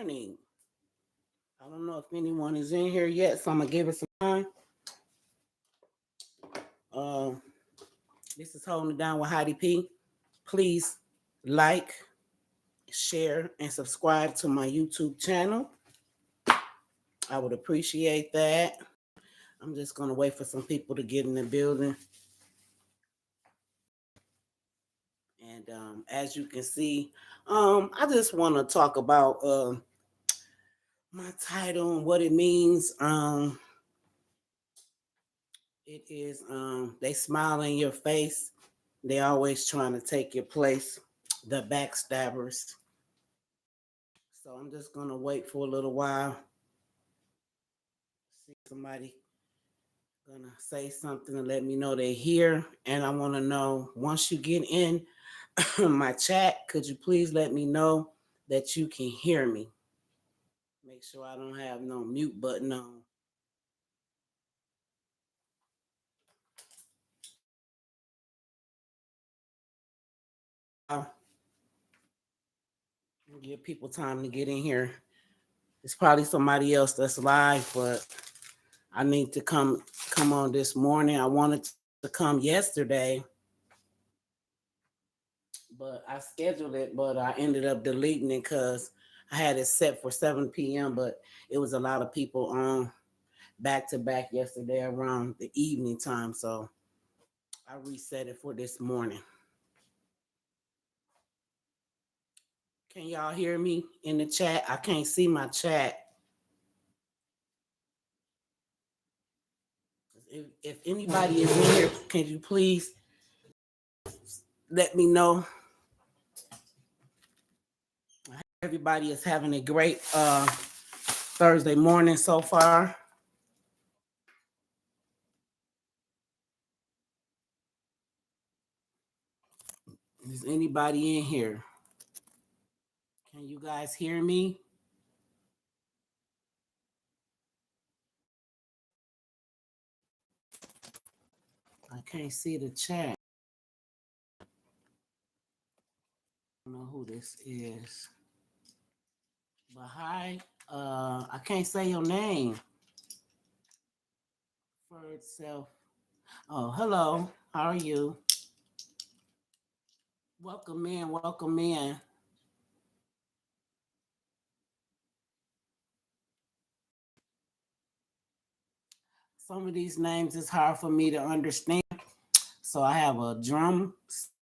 morning. I don't know if anyone is in here yet, so I'm gonna give it some time. Uh, this is holding it down with Heidi P. Please like, share, and subscribe to my YouTube channel. I would appreciate that. I'm just gonna wait for some people to get in the building. And as you can see, I just want to talk about my title and what it means. It is they smile in your face. They always trying to take your place. The backstabbers. So I'm just gonna wait for a little while. See somebody gonna say something to let me know they're here. And I want to know once you get in my chat, could you please let me know that you can hear me? Make sure I don't have no mute button on. I'll give people time to get in here. It's probably somebody else that's live, but I need to come on this morning. I wanted to come yesterday, but I scheduled it, but I ended up deleting it because I had it set for 7 p.m., but it was a lot of people on back to back yesterday around the evening time. So I reset it for this morning. Can y'all hear me in the chat? I can't see my chat. If anybody is in here, can you please let me know? Everybody is having a great Thursday morning so far. Is anybody in here? Can you guys hear me? I can't see the chat. I don't know who this is. But hi, I can't say your name. For itself. Oh, hello. How are you? Welcome in. Welcome in. Some of these names is hard for me to understand. So I have a drum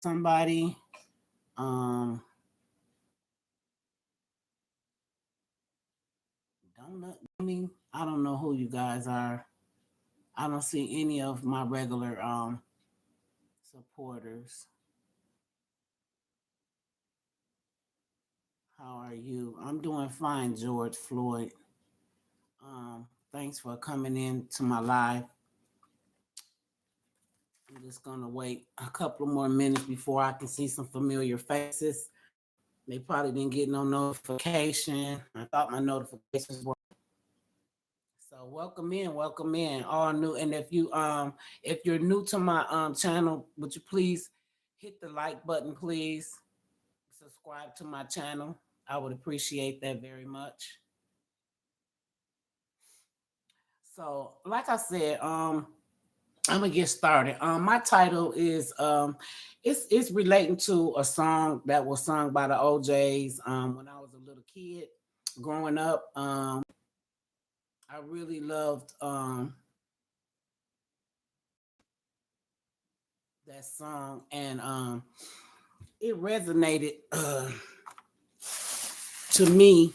somebody. I don't know who you guys are. I don't see any of my regular supporters. How are you? I'm doing fine, George Floyd. Thanks for coming in to my live. I'm just gonna wait a couple more minutes before I can see some familiar faces. They probably didn't get no notification. I thought my notifications were. So welcome in, all new. And if you're new to my channel, would you please hit the like button, please? Subscribe to my channel. I would appreciate that very much. So, like I said, I'm gonna get started. My title is it's relating to a song that was sung by the OJs when I was a little kid growing up. I really loved that song, and it resonated to me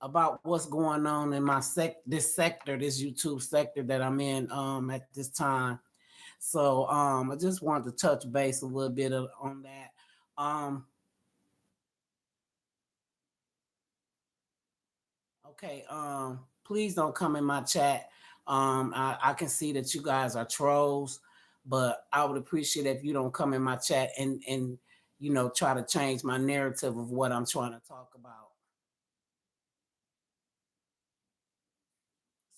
about what's going on in my this sector, this YouTube sector that I'm in at this time. So I just wanted to touch base a little bit on that. Okay, please don't come in my chat. I can see that you guys are trolls, but I would appreciate if you don't come in my chat and try to change my narrative of what I'm trying to talk about.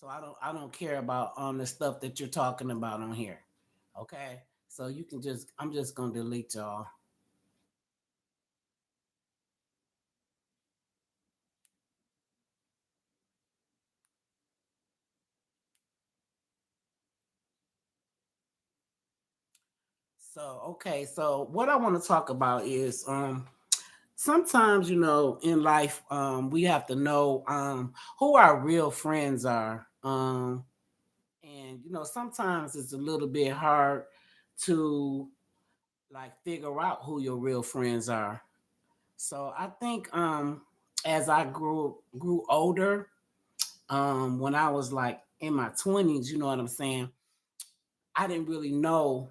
So I don't care about the stuff that you're talking about on here. Okay? So you can I'm just gonna delete y'all. So what I want to talk about is sometimes, in life, we have to know who our real friends are. And sometimes it's a little bit hard to like figure out who your real friends are. So I think as I grew older, when I was like in my 20s, you know what I'm saying, I didn't really know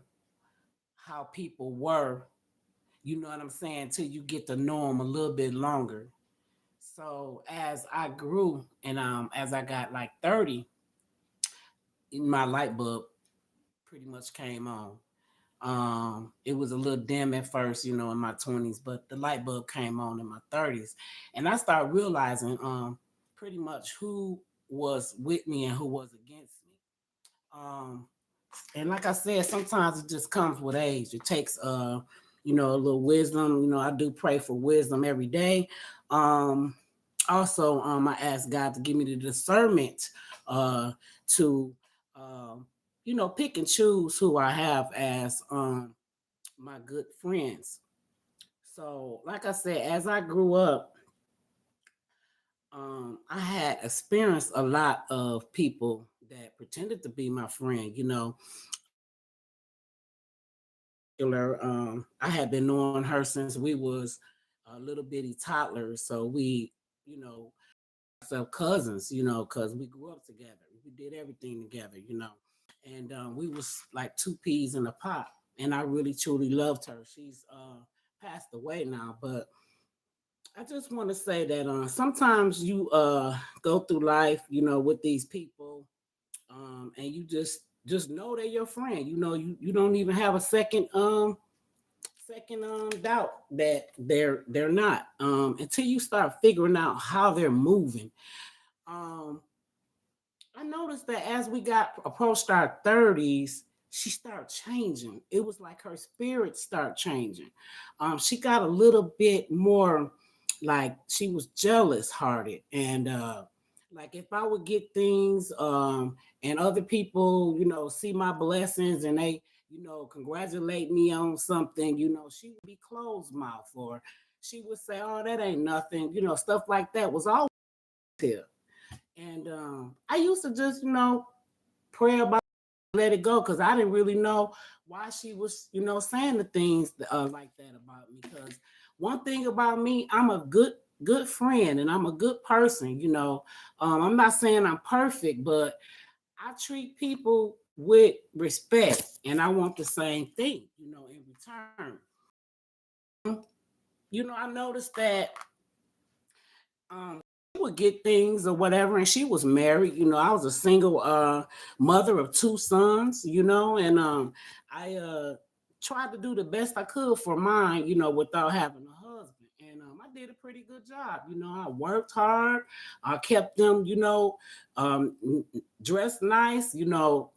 how people were, you know what I'm saying, till you get to know them a little bit longer. So as I grew and as I got like 30, my light bulb pretty much came on. It was a little dim at first, in my 20s, but the light bulb came on in my 30s. And I started realizing pretty much who was with me and who was against me. Um, and like I said, sometimes it just comes with age. It takes a little wisdom. I do pray for wisdom every day. Um, Also, I ask God to give me the discernment to pick and choose who I have as my good friends. So, like I said, as I grew up, I had experienced a lot of people that pretended to be my friend. I had been knowing her since we was little bitty toddlers. So we, you know, ourselves cousins, because we grew up together. We did everything together. And we was like two peas in a pot. And I really truly loved her. She's passed away now, but I just want to say that sometimes you go through life, with these people, and you just know they're your friend. You don't even have a second doubt that they're not until you start figuring out how they're moving. Um, I noticed that as we got approached our 30s, she started changing. It was like her spirit started changing. She got a little bit more like she was jealous hearted. And like if I would get things and other people, see my blessings and they, congratulate me on something, she would be closed mouth or she would say, oh, that ain't nothing, stuff like that was always here. And I used to just, pray about let it go because I didn't really know why she was, saying the things like that about me. Because one thing about me, I'm a good friend and I'm a good person. I'm not saying I'm perfect, but I treat people with respect, and I want the same thing, in return. I noticed that she would get things or whatever, and she was married. I was a single mother of two sons, and I tried to do the best I could for mine, without having a husband. And I did a pretty good job. I worked hard. I kept them, um, dressed nice,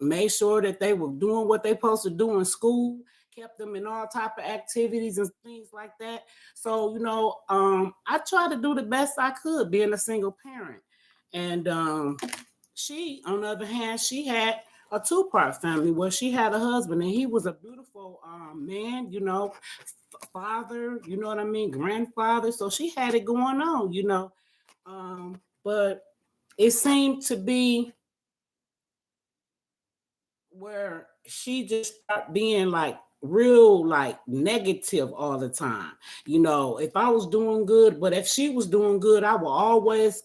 made sure that they were doing what they supposed to do in school, kept them in all type of activities and things like that. So, I tried to do the best I could being a single parent. And she, on the other hand, she had a two-part family where she had a husband and he was a beautiful man, father, you know what I mean, grandfather. So she had it going on, but it seemed to be where she just start being like real like negative all the time. If I was doing good, but if she was doing good, I will always,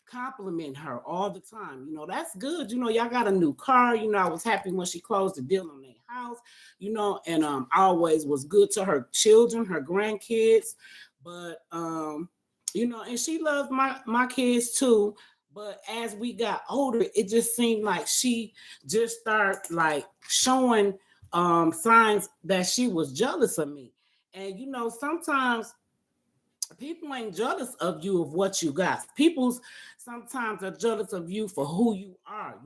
compliment her all the time. That's good. Y'all got a new car. I was happy when she closed the deal on their house, and I always was good to her children, her grandkids. But and she loved my kids too. But as we got older, it just seemed like she just started like showing signs that she was jealous of me. And sometimes people ain't jealous of you of what you got. People sometimes are jealous of you for who you are,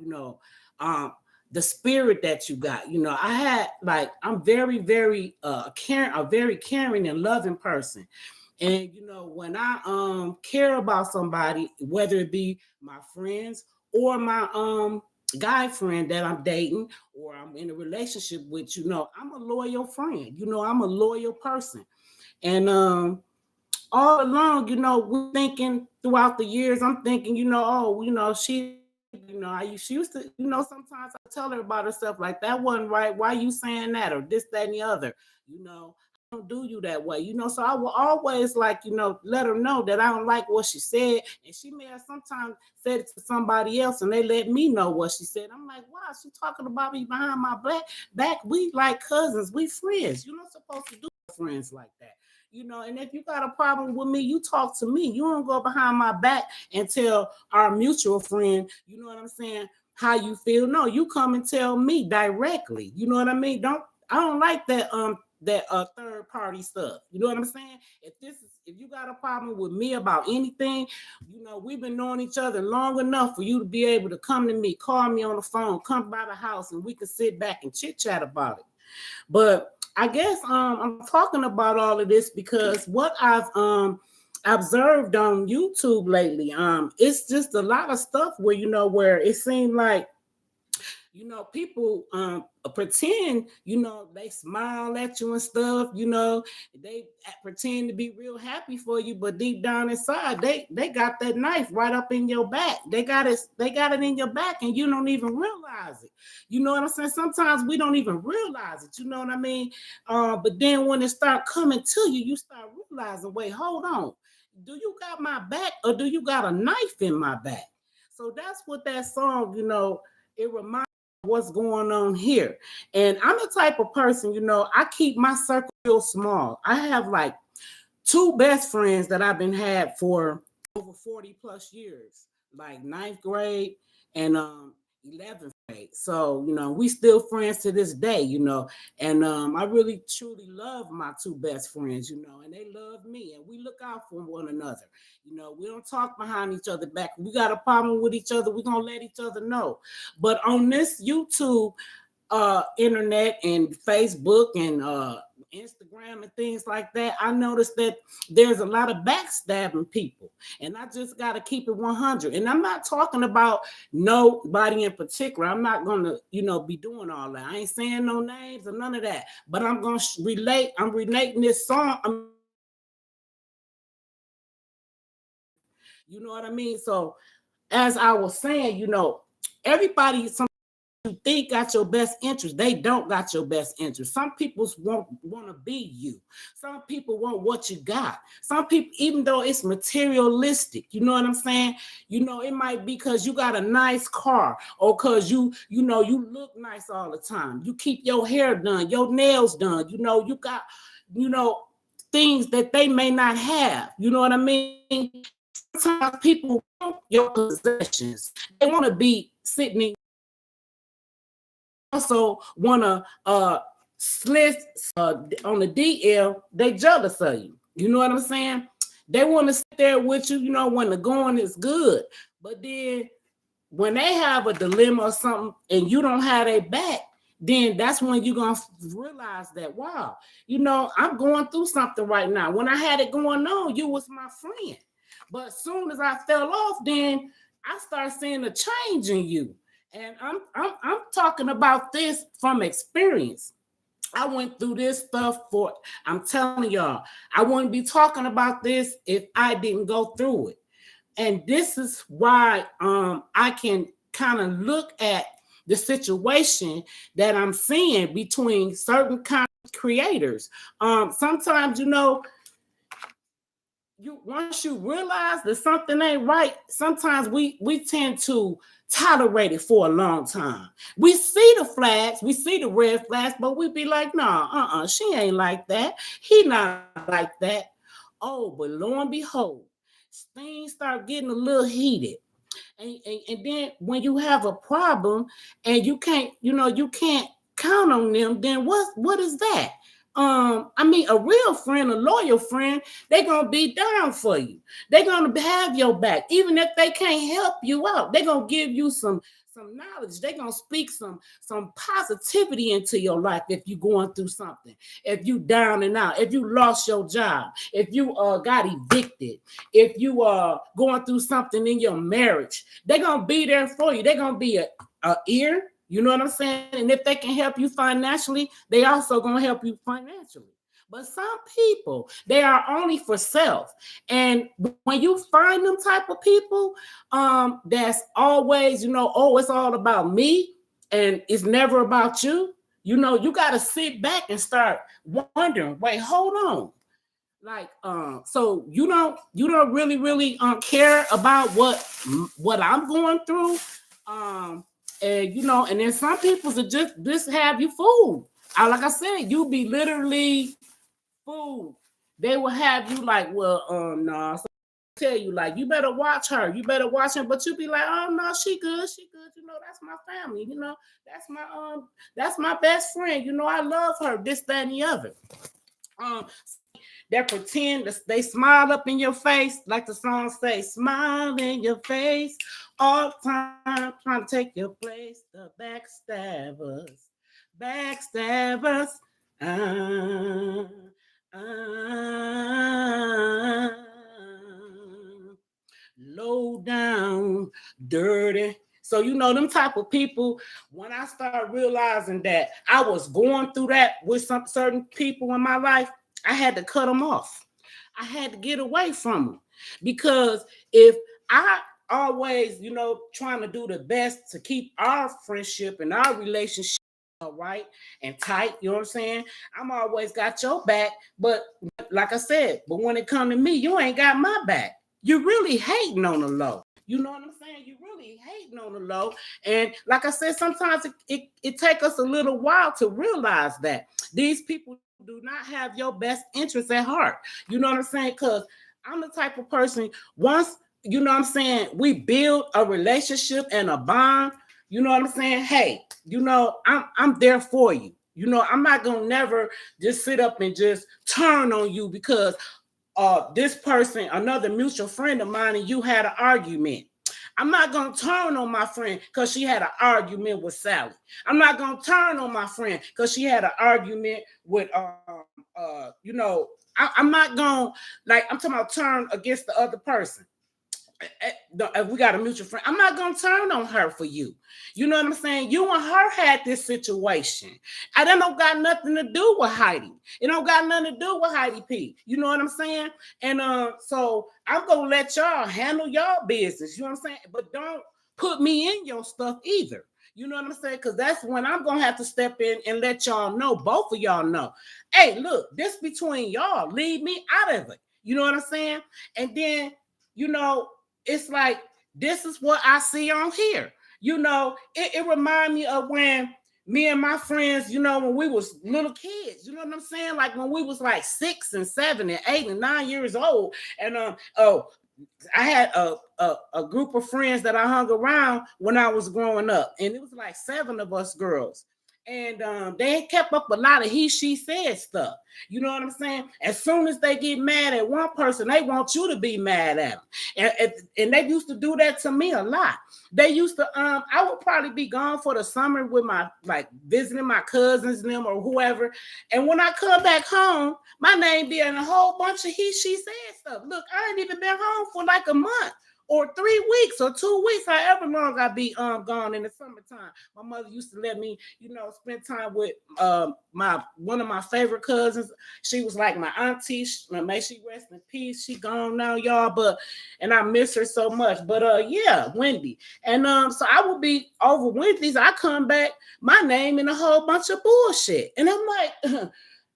um, the spirit that you got. I had like I'm very, very caring, a very caring and loving person. And when I care about somebody, whether it be my friends or my guy friend that I'm dating or I'm in a relationship with, I'm a loyal friend. I'm a loyal person. And all along, we thinking throughout the years, I'm thinking, oh, she used to, sometimes I tell her about herself like that wasn't right. Why you saying that or this, that, and the other? I don't do you that way, so I will always like, let her know that I don't like what she said. And she may have sometimes said it to somebody else and they let me know what she said. I'm like, wow, she talking about me behind my back. We like cousins, we friends. You're not supposed to do friends like that. And if you got a problem with me, you talk to me. You don't go behind my back and tell our mutual friend, you know what I'm saying, how you feel. No, you come and tell me directly. You know what I mean? I don't like that third party stuff. You know what I'm saying? If you got a problem with me about anything, we've been knowing each other long enough for you to be able to come to me, call me on the phone, come by the house, and we can sit back and chit chat about it. But I guess I'm talking about all of this because what I've observed on YouTube lately, it's just a lot of stuff where it seemed like people pretend, they smile at you and stuff, they pretend to be real happy for you, but deep down inside, they got that knife right up in your back. They got it in your back and you don't even realize it. You know what I'm saying? Sometimes we don't even realize it, you know what I mean? But then when it start coming to you, you start realizing, wait, hold on. Do you got my back or do you got a knife in my back? So that's what that song, it reminds what's going on here. And I'm the type of person, I keep my circle real small. I have like two best friends that I've been had for over 40 plus years, like ninth grade and 11th grade. So, we still friends to this day, and I really truly love my two best friends, and they love me and we look out for one another. We don't talk behind each other back. We got a problem with each other, we're gonna let each other know. But on this YouTube internet and Facebook and Instagram and things like that, I noticed that there's a lot of backstabbing people, and I just got to keep it 100. And I'm not talking about nobody in particular. I'm not going to, be doing all that. I ain't saying no names or none of that. But I'm going to relate. I'm relating this song. You know what I mean? So, as I was saying, everybody, you think got your best interest, they don't got your best interest. Some people want to be you. Some people want what you got. Some people, even though it's materialistic, you know what I'm saying? It might be because you got a nice car or because you look nice all the time. You keep your hair done, your nails done. You got, things that they may not have. You know what I mean? Sometimes people want your possessions. They want to be sitting in also want to slit on the DL, they jealous of you. You know what I'm saying? They want to sit there with you, when the going is good. But then when they have a dilemma or something and you don't have their back, then that's when you're going to realize that, wow, I'm going through something right now. When I had it going on, you was my friend. But as soon as I fell off, then I started seeing a change in you. And I'm talking about this from experience. I went through this stuff I'm telling y'all, I wouldn't be talking about this if I didn't go through it. And this is why I can kind of look at the situation that I'm seeing between certain kind of creators. Sometimes, once you realize that something ain't right, sometimes we tend to tolerate it for a long time. We see the flags, we see the red flags, but we be like, nah, she ain't like that. He not like that. Oh, but lo and behold, things start getting a little heated. And then when you have a problem and you can't count on them, then what is that? A real friend, a loyal friend, they're gonna be down for you. They're gonna have your back, even if they can't help you out. They're gonna give you some knowledge. They're gonna speak some positivity into your life if you're going through something, if you down and out, if you lost your job, if you got evicted, if you are going through something in your marriage. They're gonna be there for you. They're gonna be ear. You know what I'm saying? And if they can help you financially, they also gonna help you financially. But some people, they are only for self. And when you find them type of people, that's always, oh, it's all about me and it's never about you. You got to sit back and start wondering, wait, hold on. Like, so you don't really care about what I'm going through. And then some people that just have you fooled. Like I said, you be literally fooled. They will have you like, well, no. So tell you like, you better watch her. You better watch her. But you be like, oh no, she good. She good. That's my family. That's my best friend. I love her. This, that, and the other. That pretend they smile up in your face, like the song say, smile in your face all the time, trying to take your place. The backstabbers. Uh, uh, Low down, dirty. So them type of people. When I start realizing that I was going through that with some certain people in my life, I had to cut them off. I had to get away from them because if I always, trying to do the best to keep our friendship and our relationship right and tight, you know what I'm saying? I'm always got your back, but like I said, but when it come to me, you ain't got my back. You're really hating on the low. You know what I'm saying? You really hating on the low. And like I said, sometimes it takes us a little while to realize that these people do not have your best interests at heart. You know what I'm saying? Because I'm the type of person, once, you know what I'm saying, we build a relationship and a bond, you know what I'm saying? Hey, I'm there for you. I'm not going to never just sit up and just turn on you because this person, another mutual friend of mine, and you had an argument. I'm not going to turn on my friend because she had an argument with Sally. I'm not going to turn on my friend because she had an argument with, I'm not going, like, I'm talking about turn against the other person. If we got a mutual friend, I'm not going to turn on her for you. You know what I'm saying? You and her had this situation. And that don't got nothing to do with Heidi. It don't got nothing to do with Heidi P. You know what I'm saying? And so I'm going to let y'all handle y'all business. You know what I'm saying? But don't put me in your stuff either. You know what I'm saying? Because that's when I'm going to have to step in and let y'all know, both of y'all know, hey, look, this between y'all. Leave me out of it. You know what I'm saying? And then, it's like, this is what I see on here. It reminds me of when me and my friends, when we was little kids, you know what I'm saying? Like when we was like 6 and 7 and 8 and 9 years old. And I had a group of friends that I hung around when I was growing up. And it was like 7 of us girls. And they kept up a lot of he, she said stuff. You know what I'm saying? As soon as they get mad at one person, they want you to be mad at them. And they used to do that to me a lot. They used to, I would probably be gone for the summer with visiting my cousins and them or whoever. And when I come back home, my name be in a whole bunch of he, she said stuff. Look, I ain't even been home for like a month or 3 weeks or 2 weeks, however long I be gone in the summertime. My mother used to let me, spend time with one of my favorite cousins. She was like my auntie. May she rest in peace. She gone now, y'all. And I miss her so much. But yeah, Wendy. And so I would be over Wendy's. I come back, my name in a whole bunch of bullshit. And I'm like,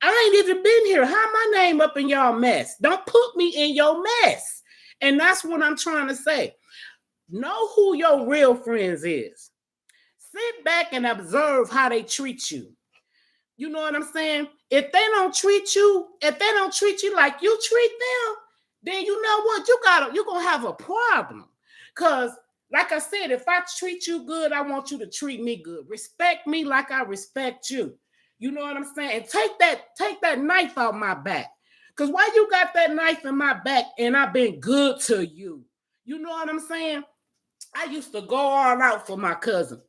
I ain't even been here. How my name up in y'all mess? Don't put me in your mess. And that's what I'm trying to say. Know who your real friends is. Sit back and observe how they treat you. You know what I'm saying? If they don't treat you like you treat them, then you know what? You're gonna have a problem. Because, like I said, if I treat you good, I want you to treat me good. Respect me like I respect you. You know what I'm saying? And take that knife out my back. Because why you got that knife in my back and I've been good to you? You know what I'm saying? I used to go all out for my cousin,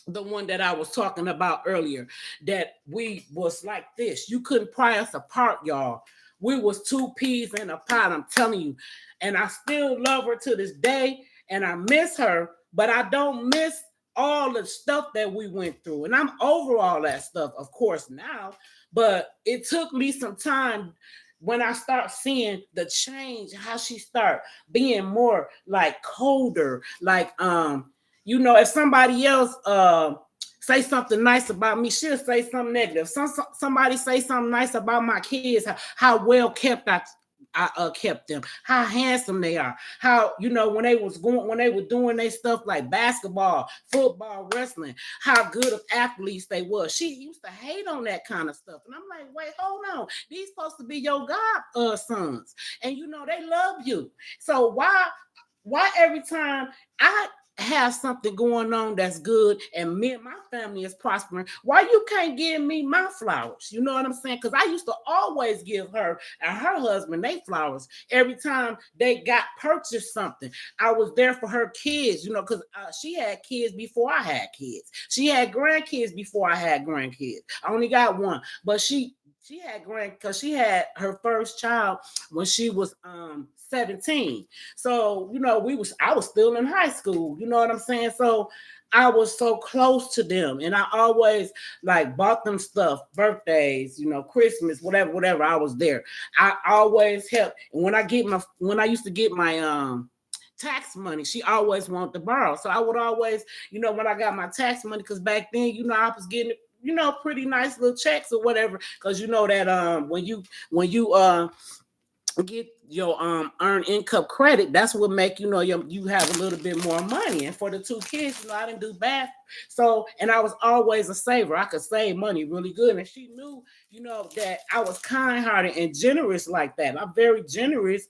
the one that I was talking about earlier, that we was like this. You couldn't pry us apart, y'all. We was 2 peas in a pot, I'm telling you. And I still love her to this day, and I miss her, but I don't miss all the stuff that we went through. And I'm over all that stuff, of course, now. But it took me some time when I start seeing the change, how she start being more like colder, like if somebody else say something nice about me, she'll say something negative. Somebody say something nice about my kids, how well kept I kept them, how handsome they are, how when they were doing their stuff like basketball, football, wrestling, how good of athletes they were. She used to hate on that kind of stuff, and I'm like, wait, hold on, these supposed to be your god sons, and they love you. So why every time I have something going on that's good and me and my family is prospering, why you can't give me my flowers? You know what I'm saying? Because I used to always give her and her husband they flowers every time they got purchased something. I was there for her kids, because she had kids before I had kids. She had grandkids before I had grandkids. I only got one, but she had because she had her first child when she was 17. So I was still in high school. You know what I'm saying? So I was so close to them, and I always like bought them stuff, birthdays, Christmas, whatever. I was there. I always helped. And when I used to get my tax money, she always wanted to borrow. So I would always, when I got my tax money, because back then, I was getting pretty nice little checks or whatever, because that when you get your earned income credit, that's what make you have a little bit more money. And for the two kids, I didn't do bad. So, and I was always a saver. I could save money really good, and she knew that I was kind-hearted and generous like that. I'm very generous.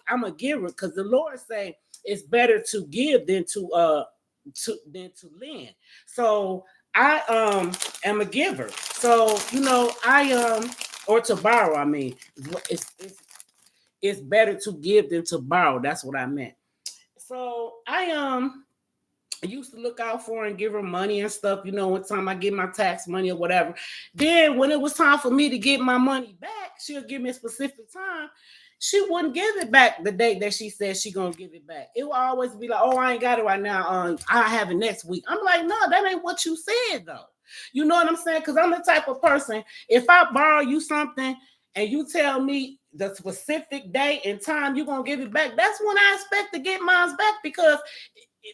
I'm a giver, because the Lord say it's better to give than to lend. So I am a giver. So I or to borrow. I mean, it's better to give than to borrow. That's what I meant. So I used to look out for her and give her money and stuff. One time I get my tax money or whatever. Then when it was time for me to get my money back, she'll give me a specific time. She wouldn't give it back the date that she said she gonna give it back. It will always be like, oh, I ain't got it right now. I have it next week. I'm like, no, that ain't what you said though. You know what I'm saying? Because I'm the type of person, if I borrow you something and you tell me the specific day and time you're going to give it back, that's when I expect to get mine back, because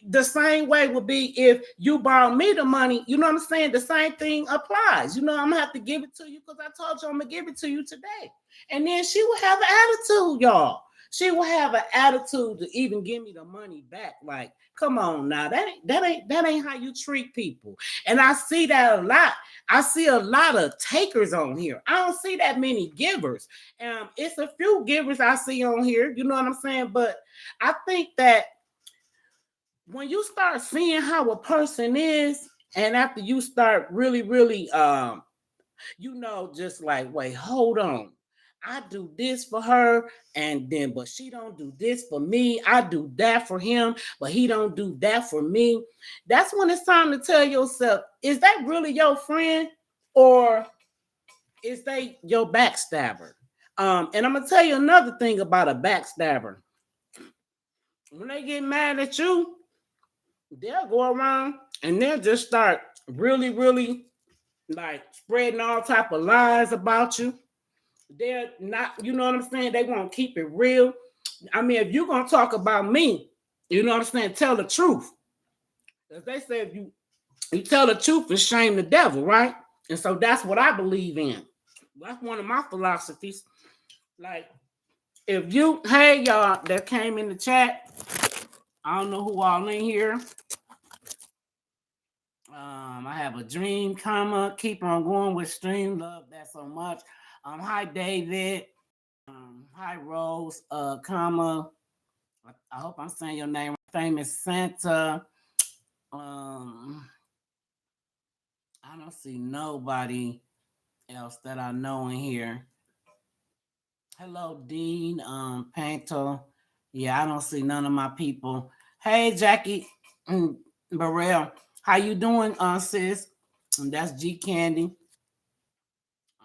the same way would be if you borrow me the money. You know what I'm saying? The same thing applies. I'm going to have to give it to you because I told you I'm going to give it to you today. And then she will have an attitude, y'all. She will have an attitude to even give me the money back. Like, come on now, that ain't how you treat people. And I see that a lot. I see a lot of takers on here. I don't see that many givers. It's a few givers I see on here. You know what I'm saying? But I think that when you start seeing how a person is, and after you start really, really, just like, wait, hold on. I do this for her, but she don't do this for me. I do that for him, but he don't do that for me. That's when it's time to tell yourself, is that really your friend, or is they your backstabber? And I'm gonna tell you another thing about a backstabber. When they get mad at you, they'll go around and they'll just start really, really like spreading all type of lies about you. They're not, you know what I'm saying? They won't keep it real. I mean, if you're gonna talk about me, you know what I'm saying, tell the truth. As they say, if you tell the truth and shame the devil, right? And so that's what I believe in. That's one of my philosophies. Like, if you, hey y'all that came in the chat, I don't know who all in here. I have a dream, keep on going with stream. Love that so much. Hi David. Hi Rose. I hope I'm saying your name. Famous Santa. I don't see nobody else that I know in here. Hello, Dean. Panto. Yeah, I don't see none of my people. Hey, Jackie Burrell. How you doing, sis? And that's G Candy.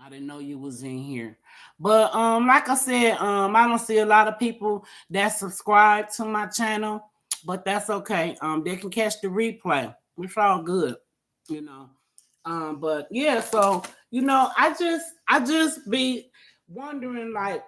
I didn't know you was in here. But like I said, I don't see a lot of people that subscribe to my channel. but that's okay. They can catch the replay. It's all good, you know. But yeah, so I just be wondering like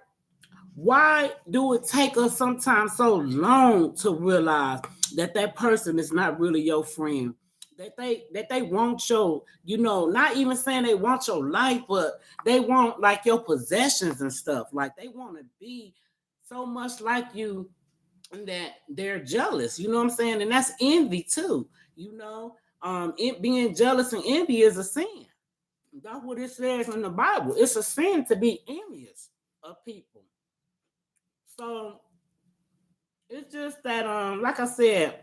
why do it take us sometimes so long to realize that that person is not really your friend? That they want your, not even saying they want your life, but they want like your possessions and stuff. Like they want to be so much like you that they're jealous. You know what I'm saying? And that's envy too. It being jealous and envy is a sin. That's what it says in the Bible. It's a sin to be envious of people. So it's just that, like I said,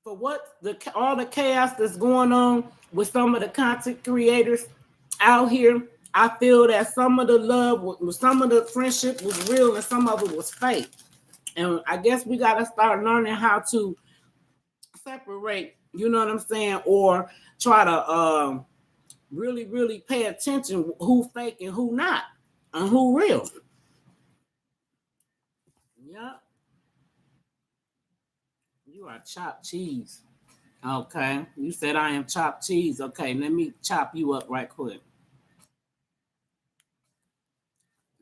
for what the all the chaos that's going on with some of the content creators out here, I feel that some of the love, some of the friendship was real, and some of it was fake. And I guess we got to start learning how to separate. You know what I'm saying? Or try to really, really pay attention who fake and who not, and who real. Yeah, you are chopped cheese. Okay, you said I am chopped cheese. Okay, let me chop you up right quick.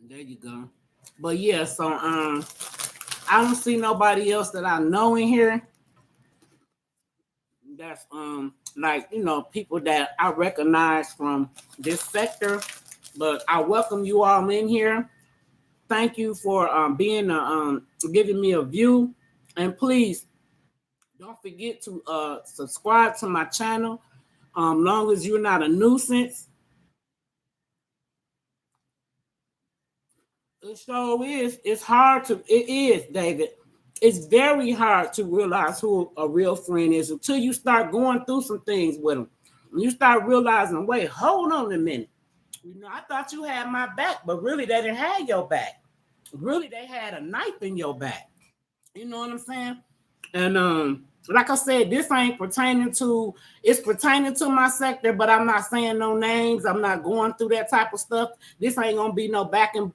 There you go. But yeah, so I don't see nobody else that I know in here that's like people that I recognize from this sector. But I welcome you all in here. Thank you for being giving me a view, and please don't forget to subscribe to my channel. Long as you're not a nuisance. It so is. It's hard to. It is, David. It's very hard to realize who a real friend is until you start going through some things with them. And you start realizing, wait, hold on a minute. I thought you had my back, but really they didn't have your back. Really, they had a knife in your back. You know what I'm saying? And like I said, this ain't pertaining to. It's pertaining to my sector, but I'm not saying no names. I'm not going through that type of stuff. This ain't gonna be no back and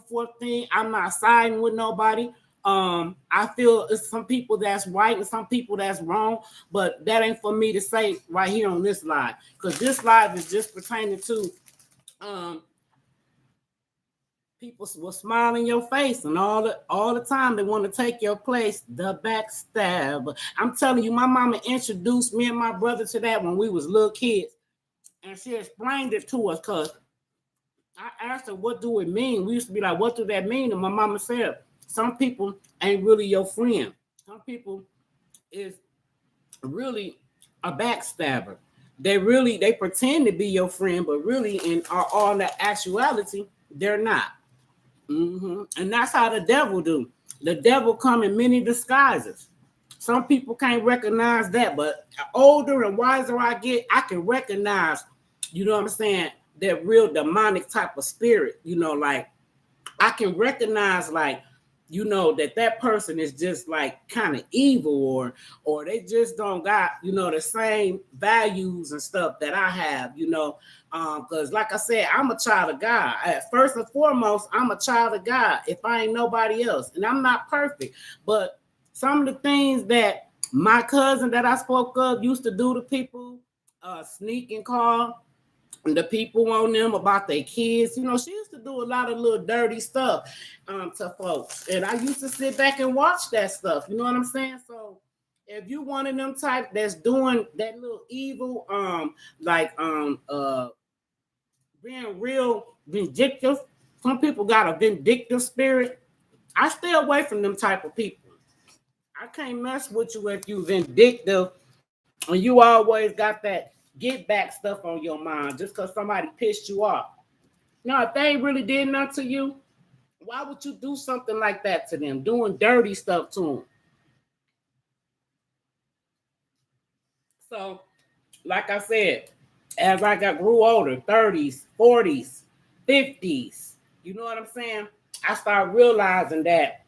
forth thing. I'm not siding with nobody. I feel it's some people that's right and some people that's wrong, but that ain't for me to say right here on this live, because this live is just pertaining to um people will smile in your face, and all the time they want to take your place. The backstab. I'm telling you, my mama introduced me and my brother to that when we was little kids, and she explained it to us. Cause I asked her, "What do it mean?" We used to be like, "What do that mean?" And my mama said, "Some people ain't really your friend. Some people is really a backstabber. They pretend to be your friend, but really in all the actuality, they're not." And that's how the devil do. The devil come in many disguises. Some people can't recognize that, but the older and wiser I get, I can recognize, you know what I'm saying, that real demonic type of spirit. Like I can recognize, like, that person is just like kind of evil, or they just don't got the same values and stuff that I have. Because like I said, I'm a child of God. First and foremost, I'm a child of God. If I ain't nobody else, and I'm not perfect, but some of the things that my cousin that I spoke of used to do to people, sneak and call the people on them about their kids. She used to do a lot of little dirty stuff to folks. And I used to sit back and watch that stuff. You know what I'm saying? So if you one of them type that's doing that little evil, like being real vindictive, some people got a vindictive spirit. I stay away from them type of people. I can't mess with you if you vindictive and you always got that get back stuff on your mind just because somebody pissed you off. Now, if they ain't really did nothing to you, why would you do something like that to them, doing dirty stuff to them? So, like I said, as I grew older, 30s, 40s, 50s, you know what I'm saying? I started realizing that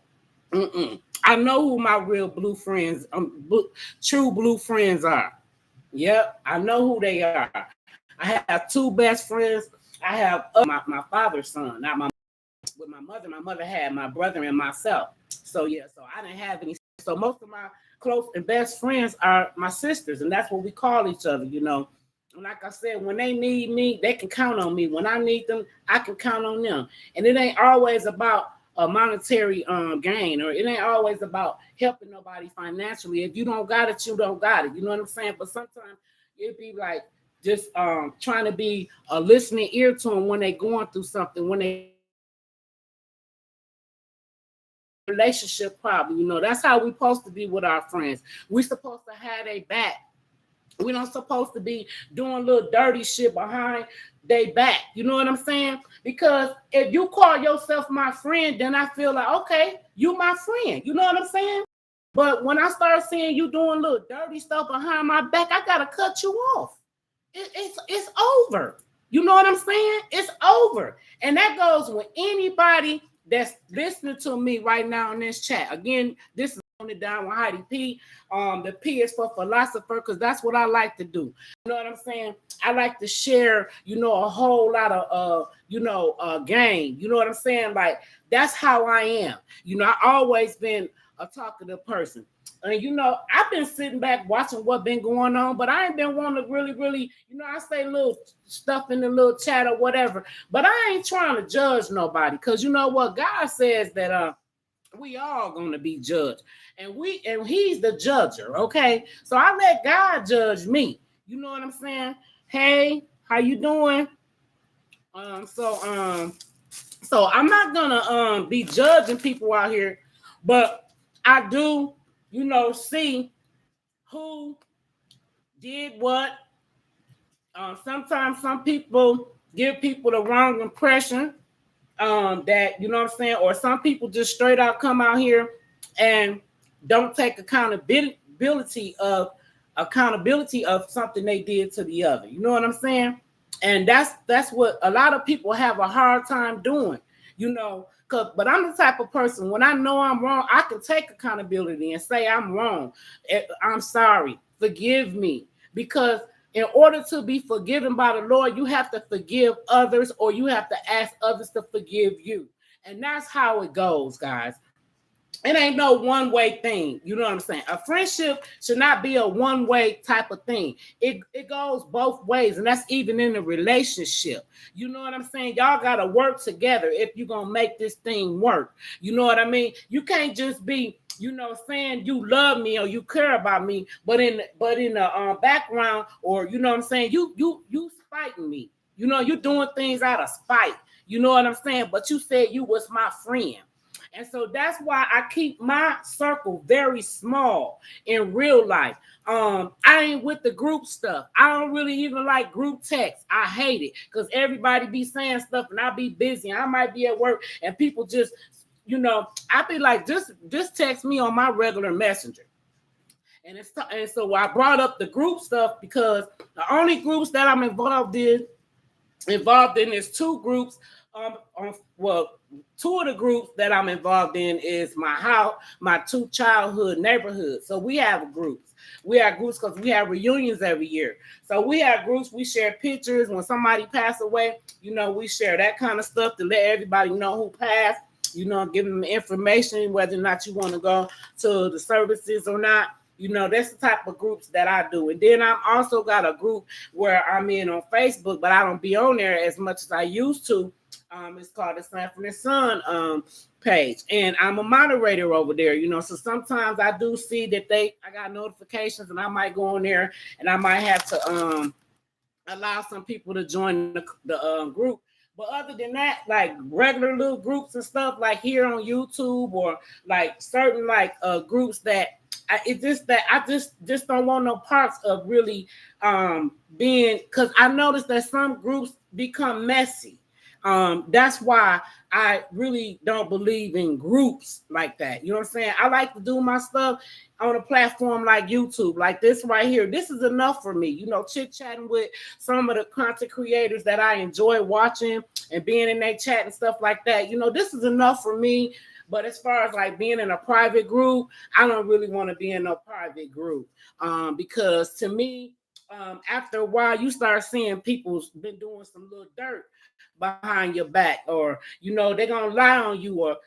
I know who my real blue friends, true blue friends are. Yep, I know who they are. I have two best friends. I have my father's son, not my with my mother. My mother had my brother and myself. So yeah, so I didn't have any So most of my close and best friends are my sisters, and that's what we call each other, you know. And like I said, when they need me, they can count on me. When I need them, I can count on them. And it ain't always about a monetary gain, or it ain't always about helping nobody financially. If you don't got it, you don't got it. You know what I'm saying? But sometimes it'd be like just trying to be a listening ear to them when they going through something, when they relationship problem. You know, that's how we supposed to be with our friends. We supposed to have their back. We don't supposed to be doing little dirty shit behind they back. You know what I'm saying? Because if you call yourself my friend, then I feel like, okay, you my friend. You know what I'm saying? But when I start seeing you doing little dirty stuff behind my back, I gotta cut you off. It's over. You know what I'm saying? It's over. And that goes with anybody that's listening to me right now in this chat. Again, this is on it down with Heidi P. The P is for philosopher, because that's what I like to do. You know what I'm saying? I like to share, you know, a whole lot of game. You know what I'm saying? Like, that's how I am. You know, I always been a talkative person. And you know, I've been sitting back watching what been going on, but I ain't been wanting to really, you know, I say little stuff in the little chat or whatever, but I ain't trying to judge nobody, because you know what, God says that we all gonna be judged, and he's the judger. Okay, so I let God judge me. You know what I'm saying? Hey, how you doing? So I'm not gonna be judging people out here, but I do, you know, see who did what. Sometimes some people give people the wrong impression, that, you know what I'm saying, or some people just straight out come out here and don't take accountability of something they did to the other. You know what I'm saying? And that's what a lot of people have a hard time doing, you know. But I'm the type of person, when I know I'm wrong, I can take accountability and say I'm wrong. I'm sorry. Forgive me. Because in order to be forgiven by the Lord, you have to forgive others, or you have to ask others to forgive you. And that's how it goes, guys. It ain't no one-way thing. You know what I'm saying? A friendship should not be a one-way type of thing. It goes both ways, and that's even in a relationship. You know what I'm saying? Y'all got to work together if you're going to make this thing work. You know what I mean? You can't just be, you know, saying you love me or you care about me, but in the background, or, you know what I'm saying, you spiting me. You know, you doing things out of spite. You know what I'm saying? But you said you was my friend. And so that's why I keep my circle very small in real life. I ain't with the group stuff. I don't really even like group text. I hate it, because everybody be saying stuff and I be busy. I might be at work and people just, you know, I be like, just text me on my regular messenger. And so I brought up the group stuff because the only groups that I'm involved in is two groups. Two of the groups that I'm involved in is my house, my two childhood neighborhoods. So we have groups. We have groups because we have reunions every year. So we have groups. We share pictures when somebody passed away. You know, we share that kind of stuff to let everybody know who passed. You know, give them information whether or not you want to go to the services or not. You know, that's the type of groups that I do. And then I've also got a group where I'm in on Facebook, but I don't be on there as much as I used to. It's called the Sanford and Son page. And I'm a moderator over there, you know. So sometimes I do see that I got notifications, and I might go on there and I might have to allow some people to join the group. But other than that, like regular little groups and stuff like here on YouTube, or like certain like groups that I just don't want no parts of really being, because I noticed that some groups become messy. That's why I really don't believe in groups like that. You know what I'm saying? I like to do my stuff on a platform like YouTube, like this right here. This is enough for me, you know, chit-chatting with some of the content creators that I enjoy watching and being in their chat and stuff like that. You know, this is enough for me. But as far as like being in a private group, I don't really want to be in a private group, because to me, after a while, you start seeing people's been doing some little dirt behind your back, or they're gonna lie on you, or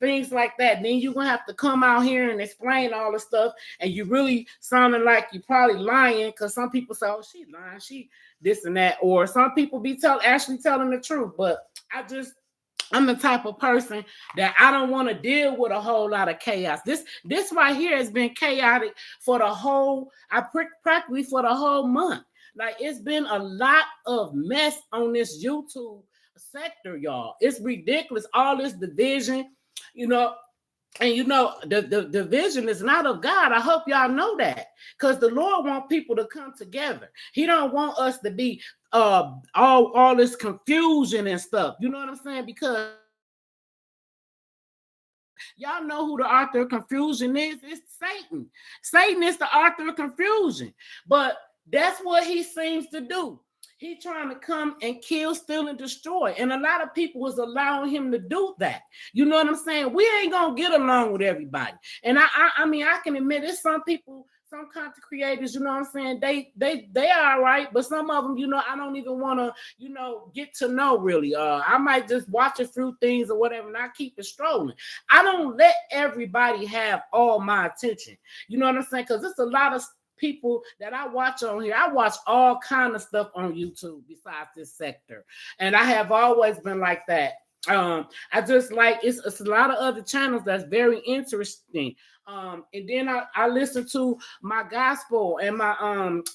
things like that. Then you're gonna have to come out here and explain all the stuff, and you really sounding like you probably lying, because some people say, "Oh, she lying, she this and that," or some people be actually telling the truth. But I'm the type of person that I don't want to deal with a whole lot of chaos. This right here has been chaotic for the whole, practically for the whole month. Like, it's been a lot of mess on this YouTube sector, y'all. It's ridiculous. All this division, you know, and the division is not of God. I hope y'all know that, because the Lord wants people to come together. He don't want us to be all this confusion and stuff. You know what I'm saying? Because y'all know who the author of confusion is. It's Satan. Satan is the author of confusion. But that's what he seems to do. He trying to come and kill, steal, and destroy. And a lot of people was allowing him to do that. You know what I'm saying? We ain't gonna get along with everybody. And I mean, I can admit it's some people, some content creators, you know what I'm saying? They are all right, but some of them, I don't even want to, get to know really. I might just watch a few things or whatever, and I keep it strolling. I don't let everybody have all my attention. You know what I'm saying? Because it's a lot of people that I watch on here. I watch all kind of stuff on YouTube besides this sector, and I have always been like that. I just like it's a lot of other channels that's very interesting. And then I listen to my gospel and my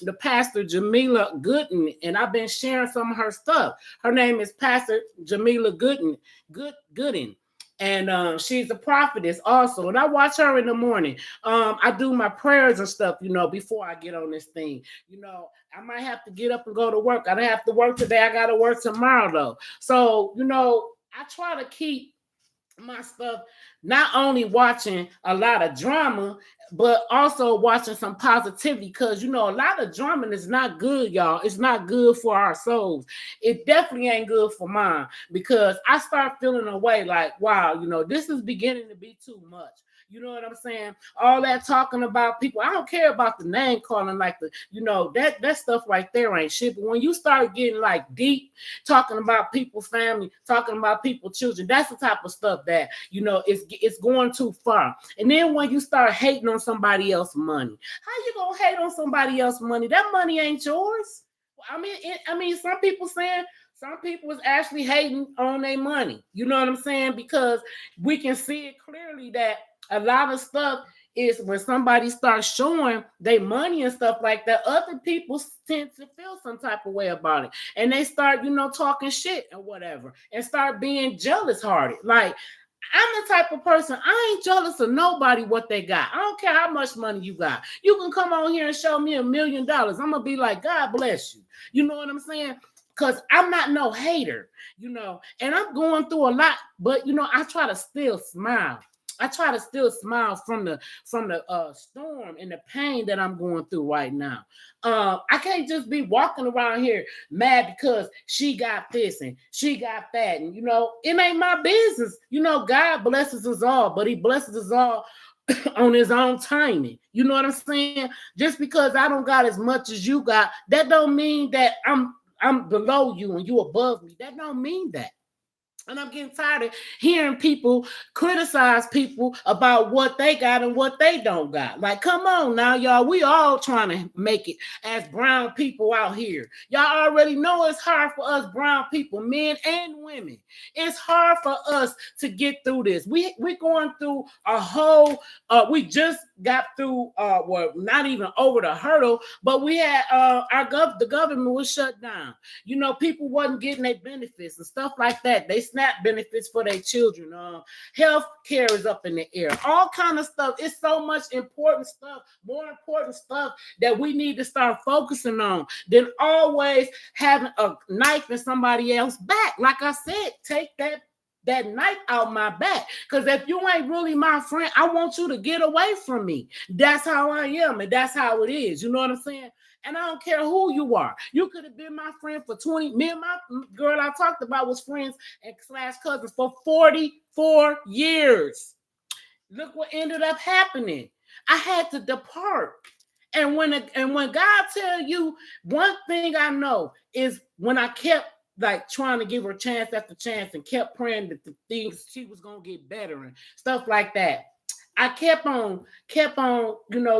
the pastor Jamila Gooden, and I've been sharing some of her stuff. Her name is Pastor Jamila Gooden. And she's a prophetess also. And I watch her in the morning. I do my prayers and stuff, before I get on this thing. I might have to get up and go to work. I don't have to work today. I got to work tomorrow, though. So, I try to keep my stuff not only watching a lot of drama, but also watching some positivity, because a lot of drama is not good, y'all. It's not good for our souls. It definitely ain't good for mine, because I start feeling a way like, wow, this is beginning to be too much. You know what I'm saying? All that talking about people. I don't care about the name calling, like that stuff right there ain't shit. But when you start getting like deep, talking about people's family, talking about people's children, that's the type of stuff that, it's going too far. And then when you start hating on somebody else's money, how you gonna hate on somebody else's money? That money ain't yours. I mean, some people is actually hating on their money. You know what I'm saying? Because we can see it clearly that a lot of stuff is when somebody starts showing their money and stuff like that, other people tend to feel some type of way about it. And they start, talking shit or whatever, and start being jealous hearted. Like, I'm the type of person, I ain't jealous of nobody what they got. I don't care how much money you got. You can come on here and show me $1 million. I'm going to be like, God bless you. You know what I'm saying? Because I'm not no hater, and I'm going through a lot, but, I try to still smile. I try to still smile from the storm and the pain that I'm going through right now. I can't just be walking around here mad because she got this and she got that. And, it ain't my business. God blesses us all, but he blesses us all on his own timing. You know what I'm saying? Just because I don't got as much as you got, that don't mean that I'm below you and you above me. That don't mean that. And I'm getting tired of hearing people criticize people about what they got and what they don't got. Like, come on now, y'all. We all trying to make it as brown people out here. Y'all already know it's hard for us brown people, men and women. It's hard for us to get through this. We're going through a whole, we just got through, well, not even over the hurdle, but we had, the government was shut down. People wasn't getting their benefits and stuff like that. They SNAP benefits for their children. Health care is up in the air. All kind of stuff. It's so much important stuff, more important stuff that we need to start focusing on than always having a knife in somebody else's back. Like I said, take that knife out my back. Because if you ain't really my friend, I want you to get away from me. That's how I am, and that's how it is. You know what I'm saying? And I don't care who you are. You could have been my friend for 20. Me and my girl I talked about was friends and / cousins for 44 years. Look what ended up happening. I had to depart. And when God tell you, one thing I know is when I kept like trying to give her chance after chance and kept praying that the things she was gonna get better and stuff like that. I kept on,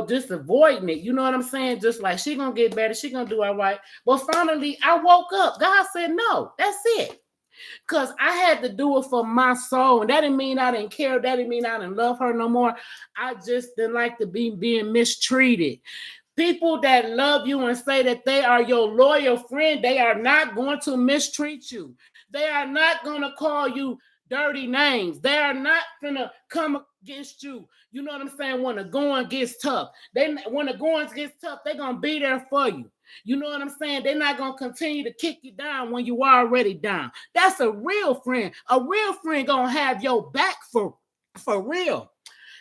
just avoiding it. You know what I'm saying? Just like she gonna get better, she gonna do all right. But finally, I woke up. God said, "No, that's it." Because I had to do it for my soul. And that didn't mean I didn't care. That didn't mean I didn't love her no more. I just didn't like to be being mistreated. People that love you and say that they are your loyal friend, they are not going to mistreat you. They are not going to call you dirty names. They are not going to come against you. You know what I'm saying? When the going gets tough, when the going gets tough, they're going to be there for you. You know what I'm saying? They're not going to continue to kick you down when you are already down. That's a real friend. A real friend going to have your back for real.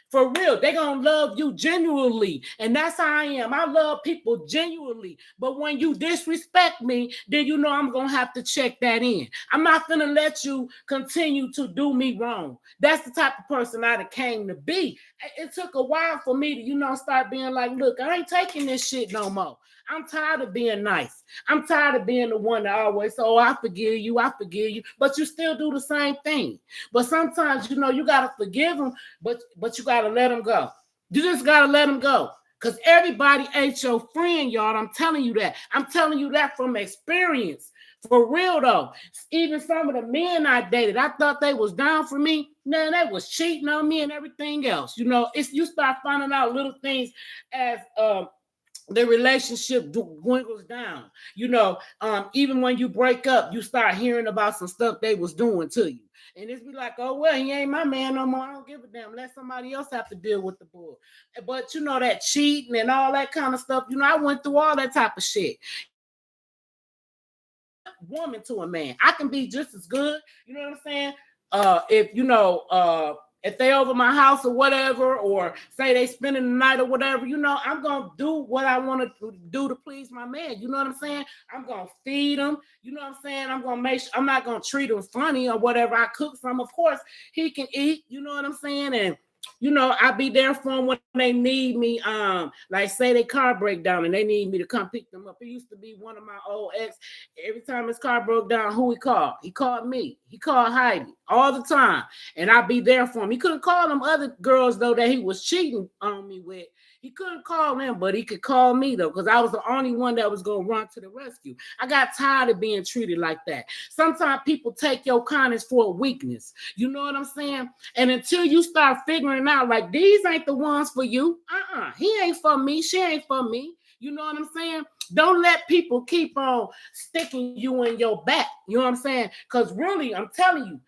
For real, they're going to love you genuinely. And that's how I am. I love people genuinely. But when you disrespect me, then you know I'm going to have to check that in. I'm not going to let you continue to do me wrong. That's the type of person I came to be. It took a while for me to, start being like, look, I ain't taking this shit no more. I'm tired of being nice. I'm tired of being the one that always, I forgive you, but you still do the same thing. But sometimes, you got to forgive them, but you got to let them go. You just got to let them go. Because everybody ain't your friend, y'all. I'm telling you that. I'm telling you that from experience. For real, though. Even some of the men I dated, I thought they was down for me. Man, they was cheating on me and everything else. You start finding out little things as the relationship dwindles down. Even when you break up, you start hearing about some stuff they was doing to you. And it's be like, oh, well, he ain't my man no more. I don't give a damn. Let somebody else have to deal with the bull. But, that cheating and all that kind of stuff, I went through all that type of shit. Woman to a man, I can be just as good. You know what I'm saying? If they over my house or whatever, or say they spending the night or whatever, I'm going to do what I want to do to please my man. You know what I'm saying? I'm going to feed him. You know what I'm saying? I'm going to make sure I'm not going to treat him funny or whatever. I cook from, of course, he can eat. You know what I'm saying? And I'll be there for them when they need me. Like say their car break down and they need me to come pick them up. It used to be one of my old ex. Every time his car broke down, who he called? He called me. He called Heidi all the time. And I'll be there for him. He couldn't call them other girls, though, that he was cheating on me with. He couldn't call them, but he could call me, though, because I was the only one that was going to run to the rescue. I got tired of being treated like that. Sometimes people take your kindness for a weakness. You know what I'm saying? And until you start figuring out, like, these ain't the ones for you. He ain't for me. She ain't for me. You know what I'm saying? Don't let people keep on sticking you in your back. You know what I'm saying? Because really, I'm telling you,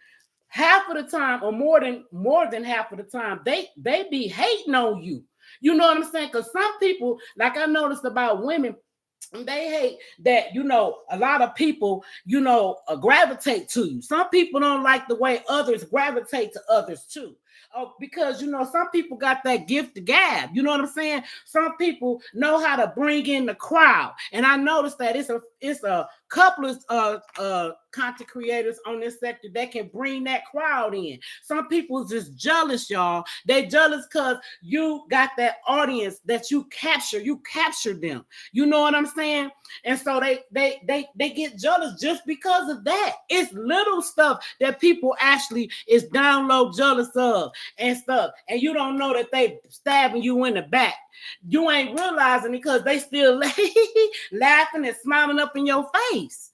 half of the time, or more than half of the time, they be hating on you. You know what I'm saying? Because some people, like I noticed about women, they hate that, a lot of people, gravitate to you. Some people don't like the way others gravitate to others too. Because, some people got that gift to gab. You know what I'm saying? Some people know how to bring in the crowd. And I noticed that it's a couple of content creators on this sector that can bring that crowd in. Some people just jealous, y'all. They jealous because you got that audience that you capture them. You know what I'm saying? And so they get jealous just because of that. It's little stuff that people actually is down low jealous of and stuff. And you don't know that they stabbing you in the back. You ain't realizing because they still laughing and smiling up in your face.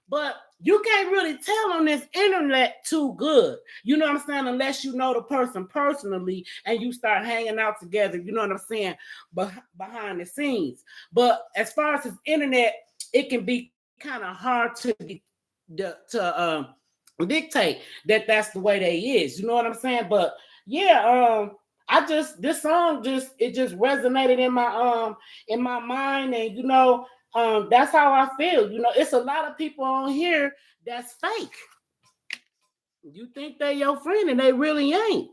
But you can't really tell on this internet too good. You know what I'm saying? Unless you know the person personally and you start hanging out together, you know what I'm saying, behind the scenes. But as far as this internet, it can be kind of hard to dictate that that's the way they is. You know what I'm saying? But yeah, this song just resonated in my mind, and that's how I feel. It's a lot of people on here that's fake. You think they your friend and they really ain't.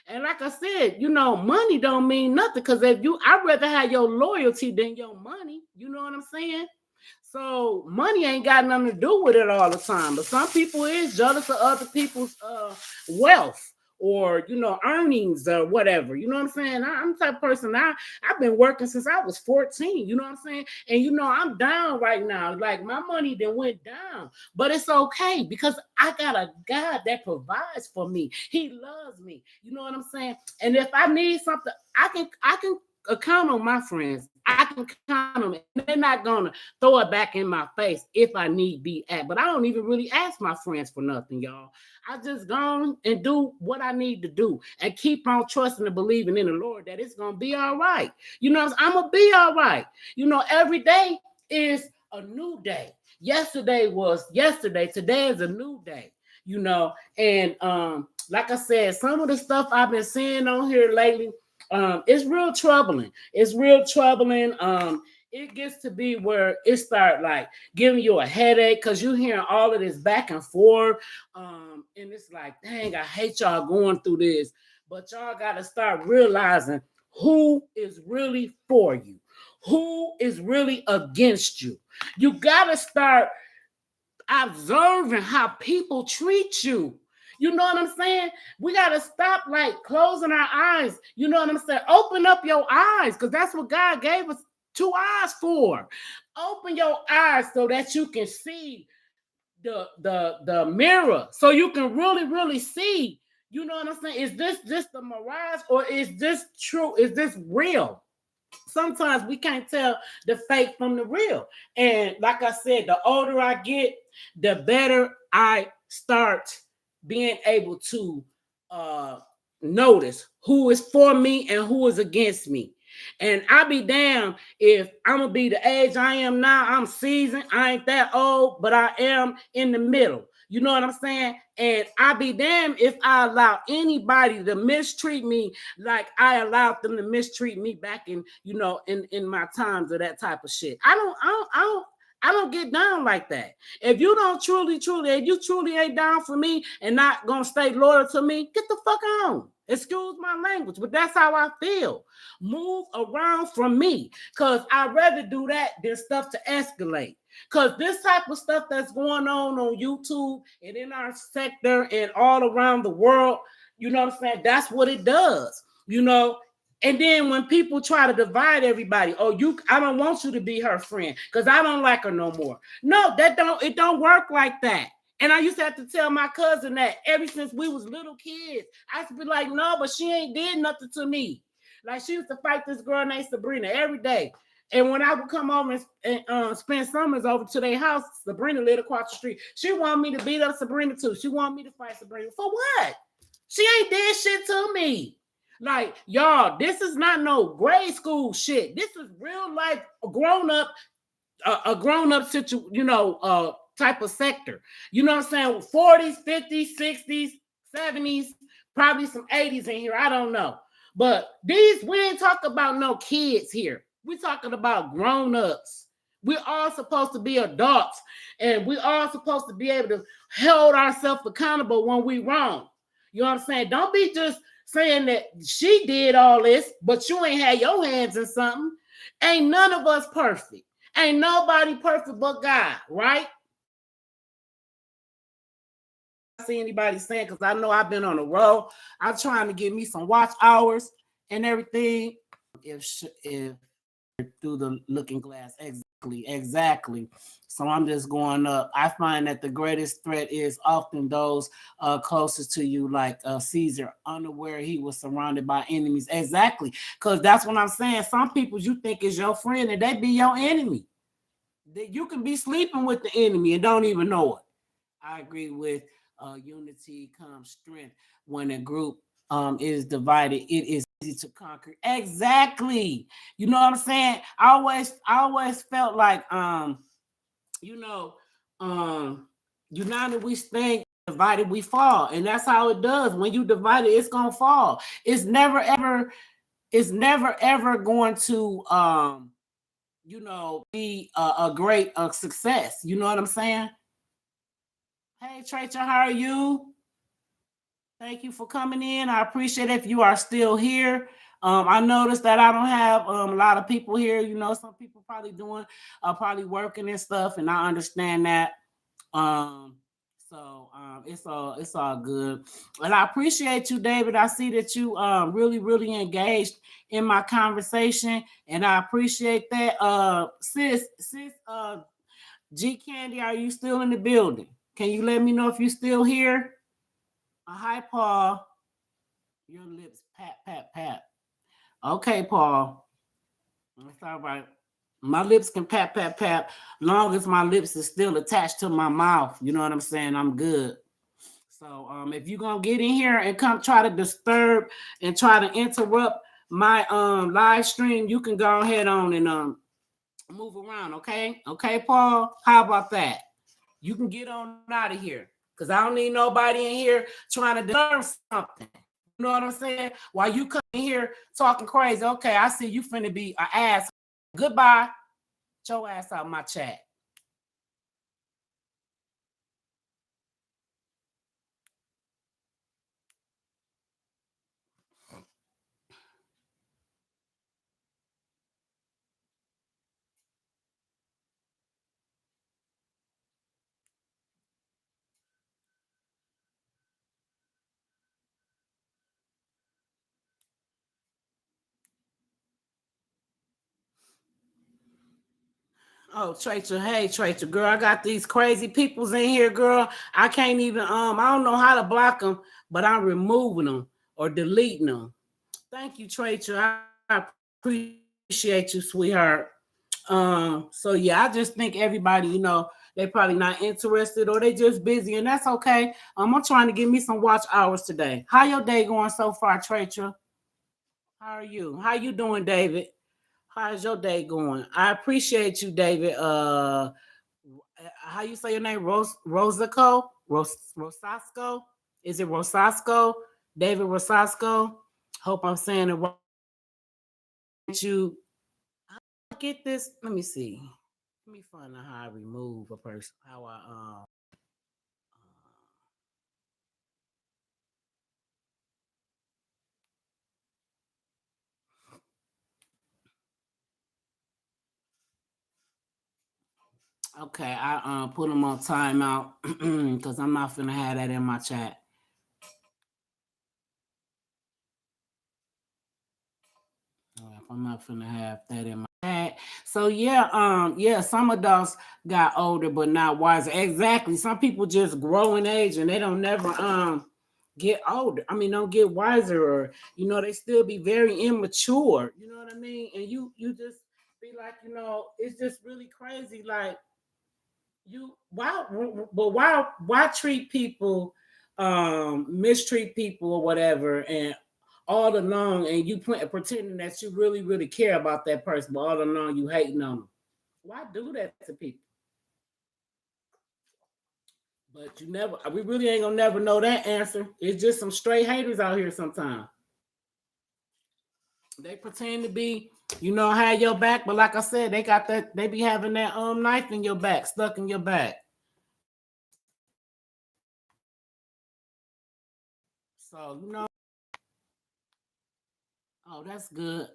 And like I said, money don't mean nothing, because I'd rather have your loyalty than your money. You know what I'm saying? So money ain't got nothing to do with it all the time. But some people is jealous of other people's wealth or earnings or whatever. You know what I'm saying? I'm the type of person. I've been working since I was 14. You know what I'm saying? And I'm down right now. Like my money then went down, but it's okay because I got a God that provides for me. He loves me. You know what I'm saying? And if I need something, I can count on my friends. I can count on them, and they're not gonna throw it back in my face if I need be at. But I don't even really ask my friends for nothing, y'all. I just go on and do what I need to do and keep on trusting and believing in the Lord that it's gonna be all right. I'm gonna be all right. Every day is a new day. Yesterday was yesterday. Today is a new day. And like I said, some of the stuff I've been seeing on here lately, it's real troubling. It's real troubling. It gets to be where it start like giving you a headache because you hearing all of this back and forth. And it's like, dang, I hate y'all going through this. But y'all got to start realizing who is really for you, who is really against you. You got to start observing how people treat you. You know what I'm saying? We got to stop like closing our eyes. You know what I'm saying? Open up your eyes because that's what God gave us two eyes for. Open your eyes so that you can see the mirror, so you can really see. You know what I'm saying? Is this just a mirage or is this true? Is this real? Sometimes we can't tell the fake from the real. And like I said, the older I get, the better I start being able to notice who is for me and who is against me. And I be damned if I'm gonna be the age I am now. I'm seasoned. I ain't that old, but I am in the middle. You know what I'm saying? And I be damned if I allow anybody to mistreat me like I allowed them to mistreat me back in my times of that type of shit. I don't get down like that. If you don't if you truly ain't down for me and not gonna stay loyal to me, get the fuck on. Excuse my language, but that's how I feel. Move around from me, because I'd rather do that than stuff to escalate. Because this type of stuff that's going on YouTube and in our sector and all around the world, you know what I'm saying? That's what it does, And then when people try to divide everybody, I don't want you to be her friend because I don't like her no more. No, it don't work like that. And I used to have to tell my cousin that ever since we was little kids. I used to be like, no, but she ain't did nothing to me. Like she used to fight this girl named Sabrina every day. And when I would come over and spend summers over to their house, Sabrina lived across the street. She wanted me to beat up Sabrina too. She wanted me to fight Sabrina. For what? She ain't did shit to me. Like, y'all, this is not no grade school shit. This is real life, a grown up type of sector. You know what I'm saying? 40s, 50s, 60s, 70s, probably some 80s in here. I don't know. But we ain't talking about no kids here. We're talking about grown-ups. We're all supposed to be adults, and we're all supposed to be able to hold ourselves accountable when we wrong. You know what I'm saying? Don't be just saying that she did all this, but you ain't had your hands in something. Ain't none of us perfect. Ain't nobody perfect but God, right? I see anybody saying, because I know I've been on the road. I'm trying to get me some watch hours and everything. If through the looking glass, exactly. So I'm just going up. I find that the greatest threat is often those closest to you, like Caesar, unaware he was surrounded by enemies. Exactly, because that's what I'm saying. Some people you think is your friend and they be your enemy. That you can be sleeping with the enemy and don't even know it. I agree with unity comes strength. When a group is divided, it is easy to conquer. Exactly. You know what I'm saying? I always felt like united we stand, divided we fall. And that's how it does. When you divide it, it's gonna fall. It's never ever going to be a great success. You know what I'm saying? Hey, Tracer, how are you? Thank you for coming in. I appreciate it if you are still here. I noticed that I don't have a lot of people here. Some people probably probably working and stuff, and I understand that. So it's all good. And I appreciate you, David. I see that you really, really engaged in my conversation. And I appreciate that. Sis G Candy, are you still in the building? Can you let me know if you're still here? Hi, Paul. Your lips pat, pat, pat. Okay, Paul. That's all right. My lips can pat, pat, pat. Long as my lips is still attached to my mouth. You know what I'm saying? I'm good. So if you're gonna get in here and come try to disturb and try to interrupt my live stream, you can go ahead on and move around, okay? Okay, Paul. How about that? You can get on out of here. Cause I don't need nobody in here trying to disturb something. You know what I'm saying? While you come in here talking crazy, okay, I see you finna be an ass. Goodbye. Get your ass out of my chat. Oh, Tracer, hey Tracer, girl, I got these crazy peoples in here, girl. I can't even I don't know how to block them, but I'm removing them or deleting them. Thank you, Tracer. I appreciate you, sweetheart. So yeah, I just think everybody, they probably not interested or they just busy, and that's okay. I'm trying to give me some watch hours today. How your day going so far, Tracer? How are you? How you doing, David? How's your day going? I appreciate you, David. How you say your name? Rosasco? Is it Rosasco? David Rosasco? Hope I'm saying it right. You get this. Let me see. Let me find out how I remove a person. How I okay, I put them on timeout because I'm not finna have that in my chat. I'm not finna have that in my chat. So yeah, yeah, some adults got older but not wiser. Exactly. Some people just grow in age and they don't never get older. I mean, don't get wiser, or they still be very immature. You know what I mean? And you just be like, it's just really crazy. Like you why but why treat people mistreat people or whatever, and all along, and you pretending that you really really care about that person, but all along you hating on them. Why do that to people? But you never, we really ain't gonna never know that answer. It's just some straight haters out here sometimes. They pretend to be, have your back, but like I said, they got that, they be having that knife in your back, stuck in your back. So, oh, that's good.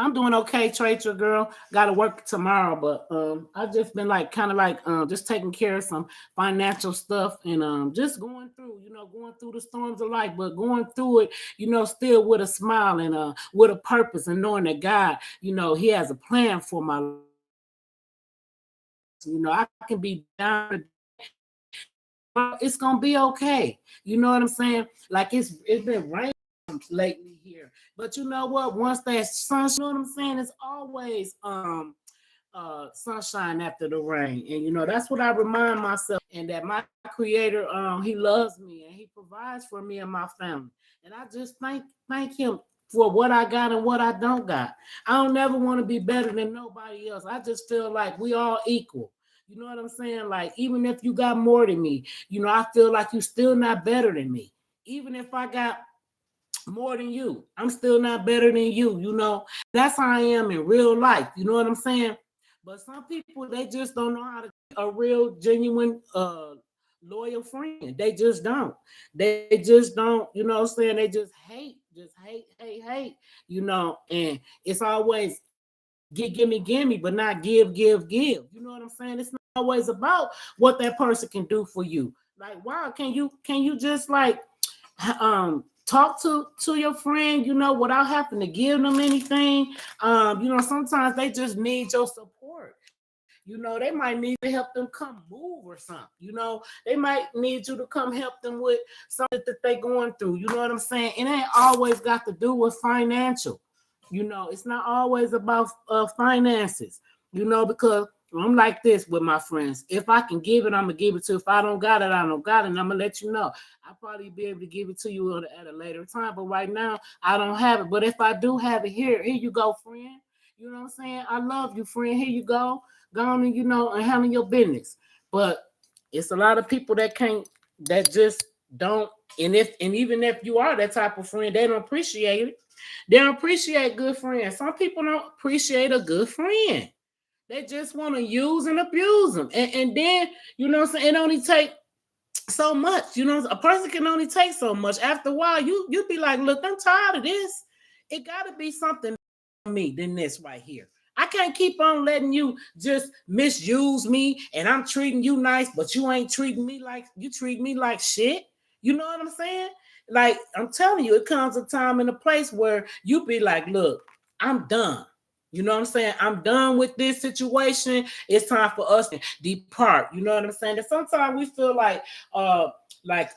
I'm doing okay, Tracer girl. Got to work tomorrow, but I've just been like kind of like just taking care of some financial stuff, and just going through, going through the storms of life, but going through it, still with a smile and with a purpose, and knowing that God, He has a plan for my life. I can be down, it's gonna be okay. You know what I'm saying? Like it's been raining lately here. But you know what? Once that sunshine, you know what I'm saying? It's always sunshine after the rain. And that's what I remind myself, and that my creator, he loves me and he provides for me and my family. And I just thank him for what I got and what I don't got. I don't never want to be better than nobody else. I just feel like we all equal. You know what I'm saying? Like, even if you got more than me, I feel like you still not better than me. Even if I got more than you, I'm still not better than you. That's how I am in real life. You know what I'm saying? But some people, they just don't know how to be a real, genuine, loyal friend. They just don't. They just don't. You know what I'm saying? They just hate. And it's always gimme, but not give. You know what I'm saying? It's not always about what that person can do for you. Like, wow, can you just like talk to your friend, without having to give them anything. Sometimes they just need your support. They might need to help them come move or something. They might need you to come help them with something that they going through. You know what I'm saying? It ain't always got to do with financial. It's not always about finances. Because I'm like this with my friends. If I can give it, I'm gonna give it to you. If I don't got it, I don't got it, and I'm gonna let you know. I'll probably be able to give it to you at a later time. But right now, I don't have it. But if I do have it, here you go, friend. You know what I'm saying? I love you, friend. Here you go. Go on and and handle your business. But it's a lot of people that just don't. And even if you are that type of friend, they don't appreciate it. They don't appreciate good friends. Some people don't appreciate a good friend. They just want to use and abuse them. And then, what I'm saying, it only take so much. A person can only take so much. After a while, you be like, look, I'm tired of this. It gotta be something for me than this right here. I can't keep on letting you just misuse me and I'm treating you nice, but you ain't treating me like you treat me like shit. You know what I'm saying? Like, I'm telling you, it comes a time and a place where you be like, look, I'm done. You know what I'm saying? I'm done with this situation. It's time for us to depart. You know what I'm saying? And sometimes we feel like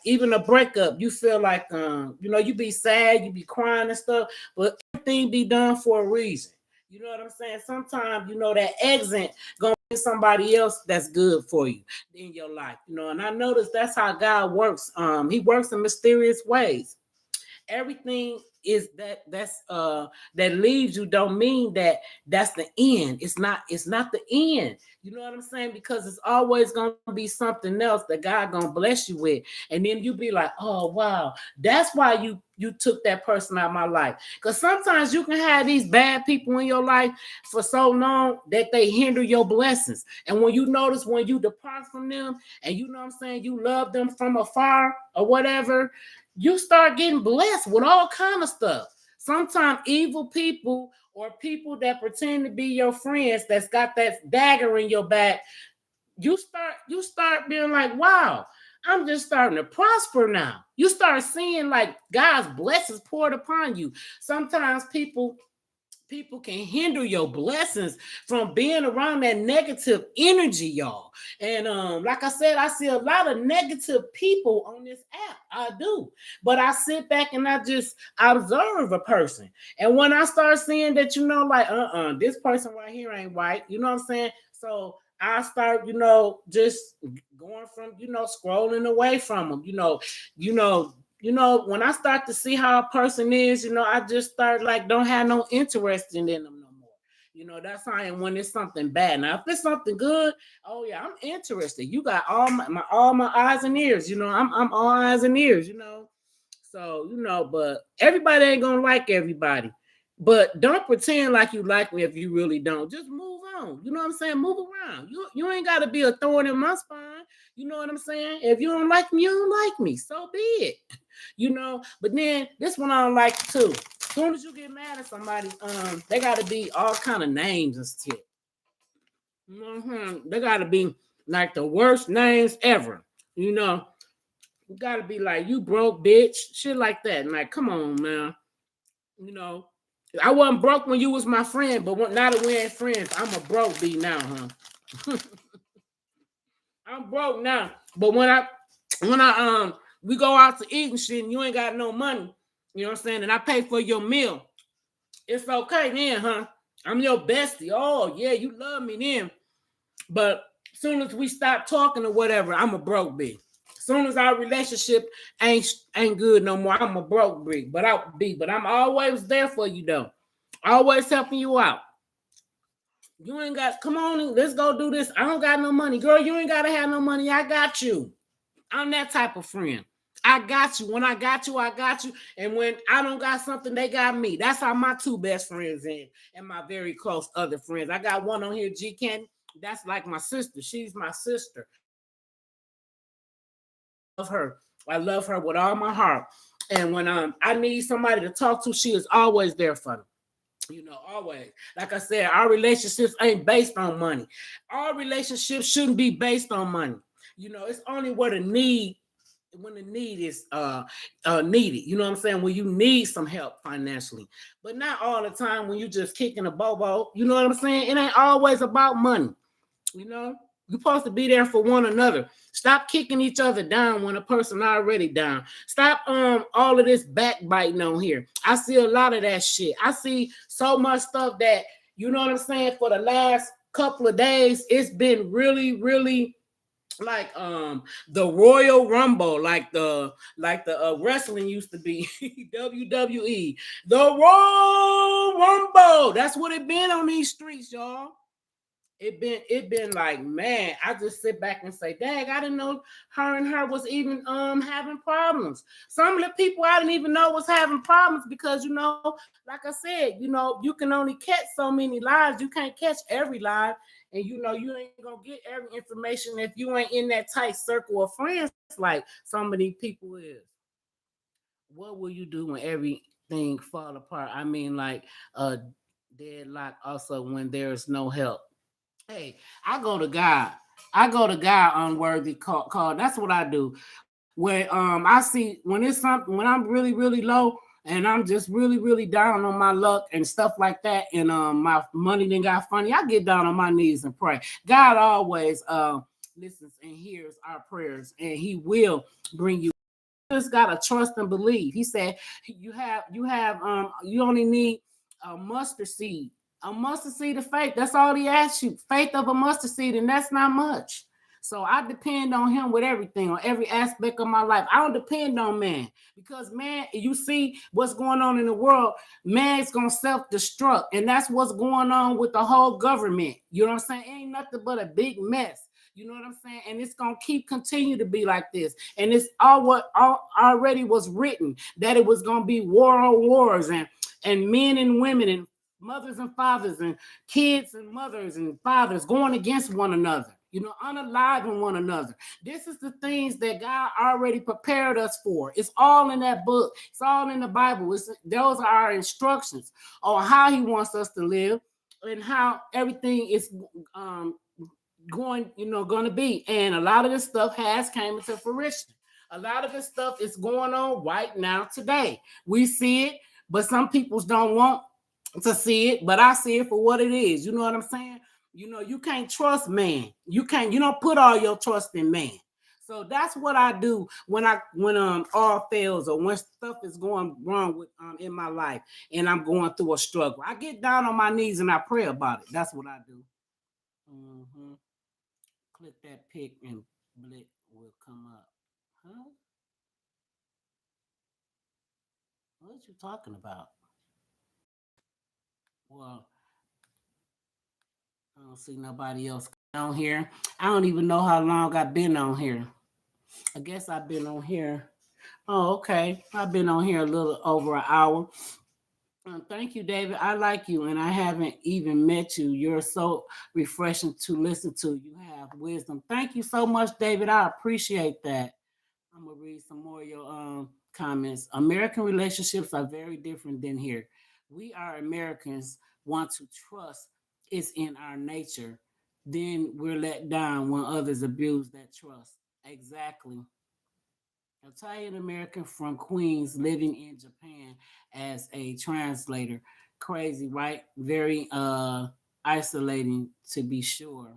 even a breakup, you feel like you be sad, you be crying and stuff, but everything be done for a reason. You know what I'm saying? Sometimes that exit gonna be somebody else that's good for you in your life. And I notice that's how God works. He works in mysterious ways. Everything is that leaves you don't mean that that's the end. It's not the end. You know what I'm saying? Because it's always gonna be something else that God gonna bless you with. And then you be like, oh wow, that's why you took that person out of my life. Because sometimes you can have these bad people in your life for so long that they hinder your blessings. And when you notice when you depart from them and you know what I'm saying, you love them from afar or whatever, you start getting blessed with all kind of stuff. Sometimes evil people or people that pretend to be your friends that's got that dagger in your back, you start being like, wow, I'm just starting to prosper now. You start seeing like God's blessings poured upon you. Sometimes people can hinder your blessings from being around that negative energy, y'all. And like I said, I see a lot of negative people on this app. I do. But I sit back and I just observe a person. And when I start seeing that, like, this person right here ain't right, you know what I'm saying? So I start, just going from, scrolling away from them, you know, when I start to see how a person is, I just start like don't have no interest in them no more. That's how I am when it's something bad. Now, if it's something good, oh yeah, I'm interested. You got all my eyes and ears. I'm all eyes and ears. So but everybody ain't gonna like everybody. But don't pretend like you like me if you really don't. Just move on. You know what I'm saying? Move around. You ain't got to be a thorn in my spine. You know what I'm saying? If you don't like me, you don't like me. So be it. But then this one I don't like too. As soon as you get mad at somebody, they gotta be all kind of names and shit. They gotta be like the worst names ever. You gotta be like, you broke bitch, shit like that. And like, come on, man. You know, I wasn't broke when you was my friend, but now that we ain't friends, I'm a broke B now, huh? I'm broke now. But when I we go out to eat and shit and you ain't got no money, you know what I'm saying? And I pay for your meal. It's okay then, huh? I'm your bestie. Oh, yeah, you love me then. But as soon as we stop talking or whatever, I'm a broke B. As soon as our relationship ain't good no more, I'm a broke B. But I'm always there for you though. Always helping you out. You ain't got, come on, let's go do this. I don't got no money. Girl, you ain't gotta have no money. I got you. I'm that type of friend. I got you. When I got you, I got you. And when I don't got something, they got me. That's how my two best friends and my very close other friends. I got one on here, G Candy. That's like my sister. She's my sister. Love her. I love her with all my heart. And when I need somebody to talk to, she is always there for me. Always. Like I said, our relationships ain't based on money. Our relationships shouldn't be based on money. It's only where the need when the need is needed. You know what I'm saying? When you need some help financially, but not all the time when you just kicking a bobo. You know what I'm saying? It ain't always about money. You know, you're supposed to be there for one another. Stop kicking each other down when a person already down. Stop all of this backbiting on here. I see a lot of that shit. I see so much stuff that you know what I'm saying. For the last couple of days, it's been really, really like the Royal Rumble, like the wrestling used to be WWE, the Royal Rumble. That's what it been on these streets, y'all. It been like, man, I just sit back and say, dang, I didn't know her and her was even having problems. Some of the people I didn't even know was having problems because like I said, you can only catch so many lives. You can't catch every live, and you ain't gonna get every information if you ain't in that tight circle of friends like some of these people is. What will you do when everything fall apart? I mean, like deadlock also when there's no help. Hey, I go to God. I go to God unworthy call. That's what I do. When I see when it's something when I'm really, really low and I'm just really, really down on my luck and stuff like that, and my money then got funny, I get down on my knees and pray. God always listens and hears our prayers, and He will bring you. Just gotta trust and believe. He said you only need a mustard seed. A mustard seed of faith. That's all he asks you. Faith of a mustard seed, and that's not much. So I depend on him with everything, on every aspect of my life. I don't depend on man because man, you see what's going on in the world. Man's gonna self-destruct, and that's what's going on with the whole government. You know what I'm saying? It ain't nothing but a big mess. You know what I'm saying? And it's gonna keep continue to be like this. And it's all already was written that it was gonna be war on wars and men and women and mothers and fathers and kids and mothers and fathers going against one another, unaliving one another. This is the things that God already prepared us for. It's all in that book. It's all in the Bible. Those are our instructions on how He wants us to live and how everything is going to be. And a lot of this stuff has came into fruition. A lot of this stuff is going on right now today. We see it, but some people don't want to see it, but I see it for what it is. You know what I'm saying? You can't trust man. You don't put all your trust in man. So that's what I do when all fails or when stuff is going wrong with in my life and I'm going through a struggle. I get down on my knees and I pray about it. That's what I do. Mm-hmm. Click that pic and Blick will come up. Huh? What you talking about? Well, I don't see nobody else on here. I don't even know how long I've been on here. I guess I've been on here. Oh, okay. I've been on here a little over an hour. Thank you, David. I like you, and I haven't even met you. You're so refreshing to listen to. You have wisdom. Thank you so much, David. I appreciate that. I'm gonna read some more of your comments. American relationships are very different than here. We are Americans want to trust is in our nature. Then we're let down when others abuse that trust. Exactly. Italian American from Queens living in Japan as a translator. Crazy, right? Very isolating to be sure.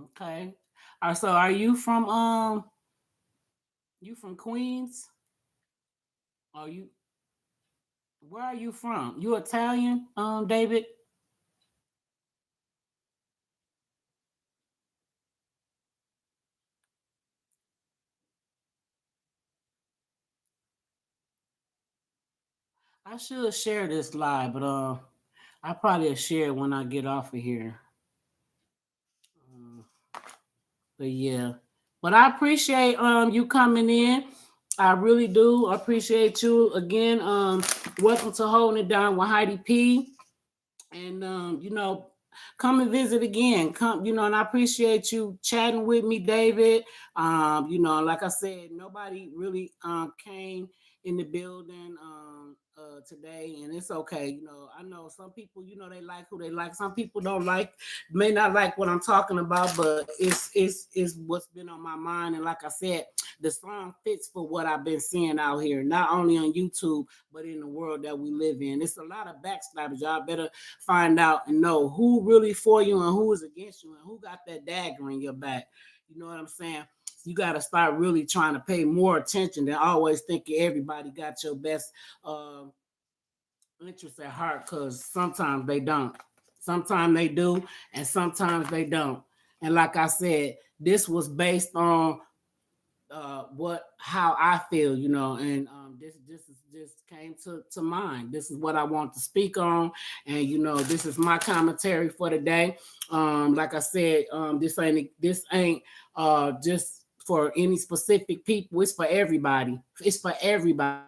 Okay. So are you from Queens? Are you where are you from? You Italian, David? I should share this live, but I probably share it when I get off of here. Um, but yeah. But I appreciate you coming in. I really do appreciate you again. Welcome to Holding It Down with Heidi P. And come and visit again. Come, and I appreciate you chatting with me, David. Like I said, nobody really came in the building today, and it's okay. I know some people, they like who they like. Some people don't like, may not like what I'm talking about, but it's what's been on my mind. And like I said, the song fits for what I've been seeing out here, not only on YouTube, but in the world that we live in. It's a lot of backstabbers. Y'all better find out and know who really for you and who is against you and who got that dagger in your back. You know what I'm saying? You got to start really trying to pay more attention than always thinking everybody got your best interests at heart, because sometimes they don't. Sometimes they do, and sometimes they don't. And like I said, this was based on how I feel, and this is just came to mind. This is what I want to speak on, and this is my commentary for the day. Like I said, this ain't just for any specific people. It's for everybody. It's for everybody.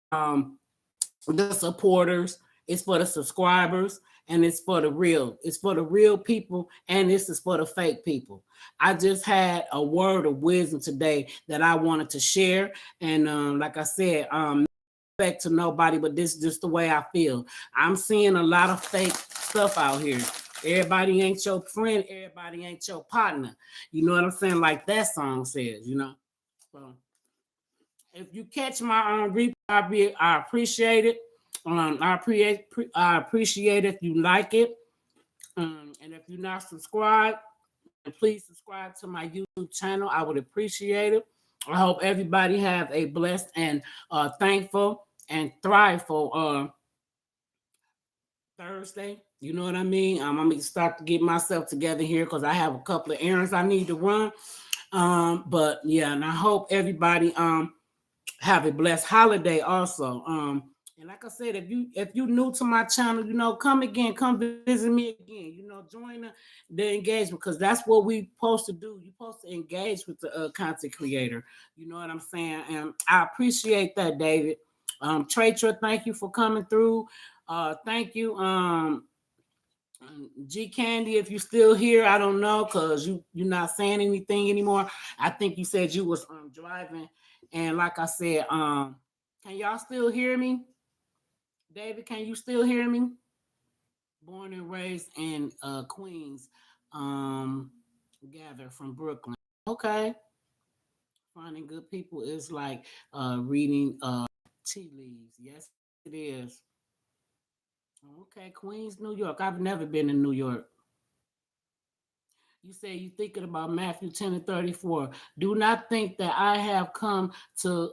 The supporters, it's for the subscribers, and it's for the real. It's for the real people, and this is for the fake people. I just had a word of wisdom today that I wanted to share, and like I said, back to nobody, but this is just the way I feel. I'm seeing a lot of fake stuff out here. Everybody ain't your friend. Everybody ain't your partner. You know what I'm saying? Like that song says. So if you catch my replay, I appreciate it. I appreciate if you like it. And if you're not subscribed, then please subscribe to my YouTube channel. I would appreciate it. I hope everybody have a blessed and thankful and thriveful Thursday. You know what I mean? I'm gonna start to get myself together here because I have a couple of errands I need to run. But yeah, and I hope everybody have a blessed holiday also. And like I said, if you new to my channel, come again, come visit me again. Join the engagement, because that's what we supposed to do. You're supposed to engage with the content creator. You know what I'm saying? And I appreciate that, David. Tratra, thank you for coming through. Thank you. G Candy, if you still here, I don't know, because you're not saying anything anymore. I think you said you was driving. And like I said, can y'all still hear me? David, can you still hear me? Born and raised in Queens, gather from Brooklyn. Okay. Finding good people is like reading tea leaves. Yes, it is. Okay, Queens, New York. I've never been in New York. You say you're thinking about Matthew 10 and 34. Do not think that I have come to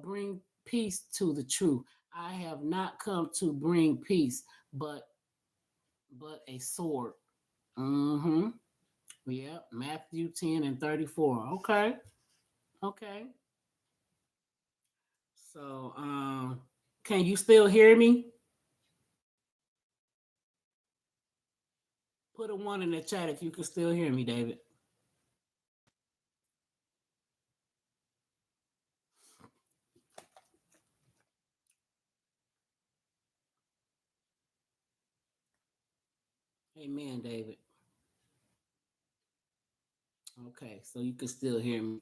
bring peace to the truth. I have not come to bring peace, but a sword. Mm-hmm. Yeah, Matthew 10 and 34. Okay. Okay. So can you still hear me? Put a one in the chat if you can still hear me, David. Amen, David. Okay, so you can still hear me.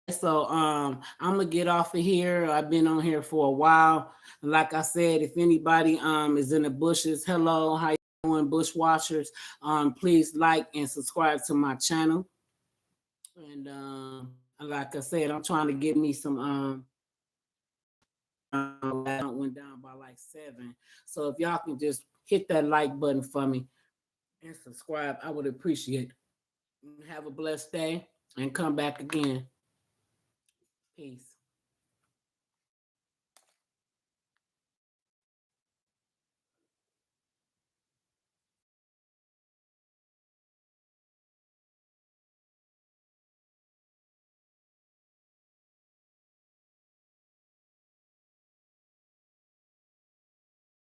So I'm gonna get off of here. I've been on here for a while. Like I said, if anybody is in the bushes, hello, how you doing, bushwashers? Please like and subscribe to my channel. And like I said, I'm trying to get me some that went down by like 7. So if y'all can just hit that like button for me and subscribe, I would appreciate it. Have a blessed day and come back again. Peace.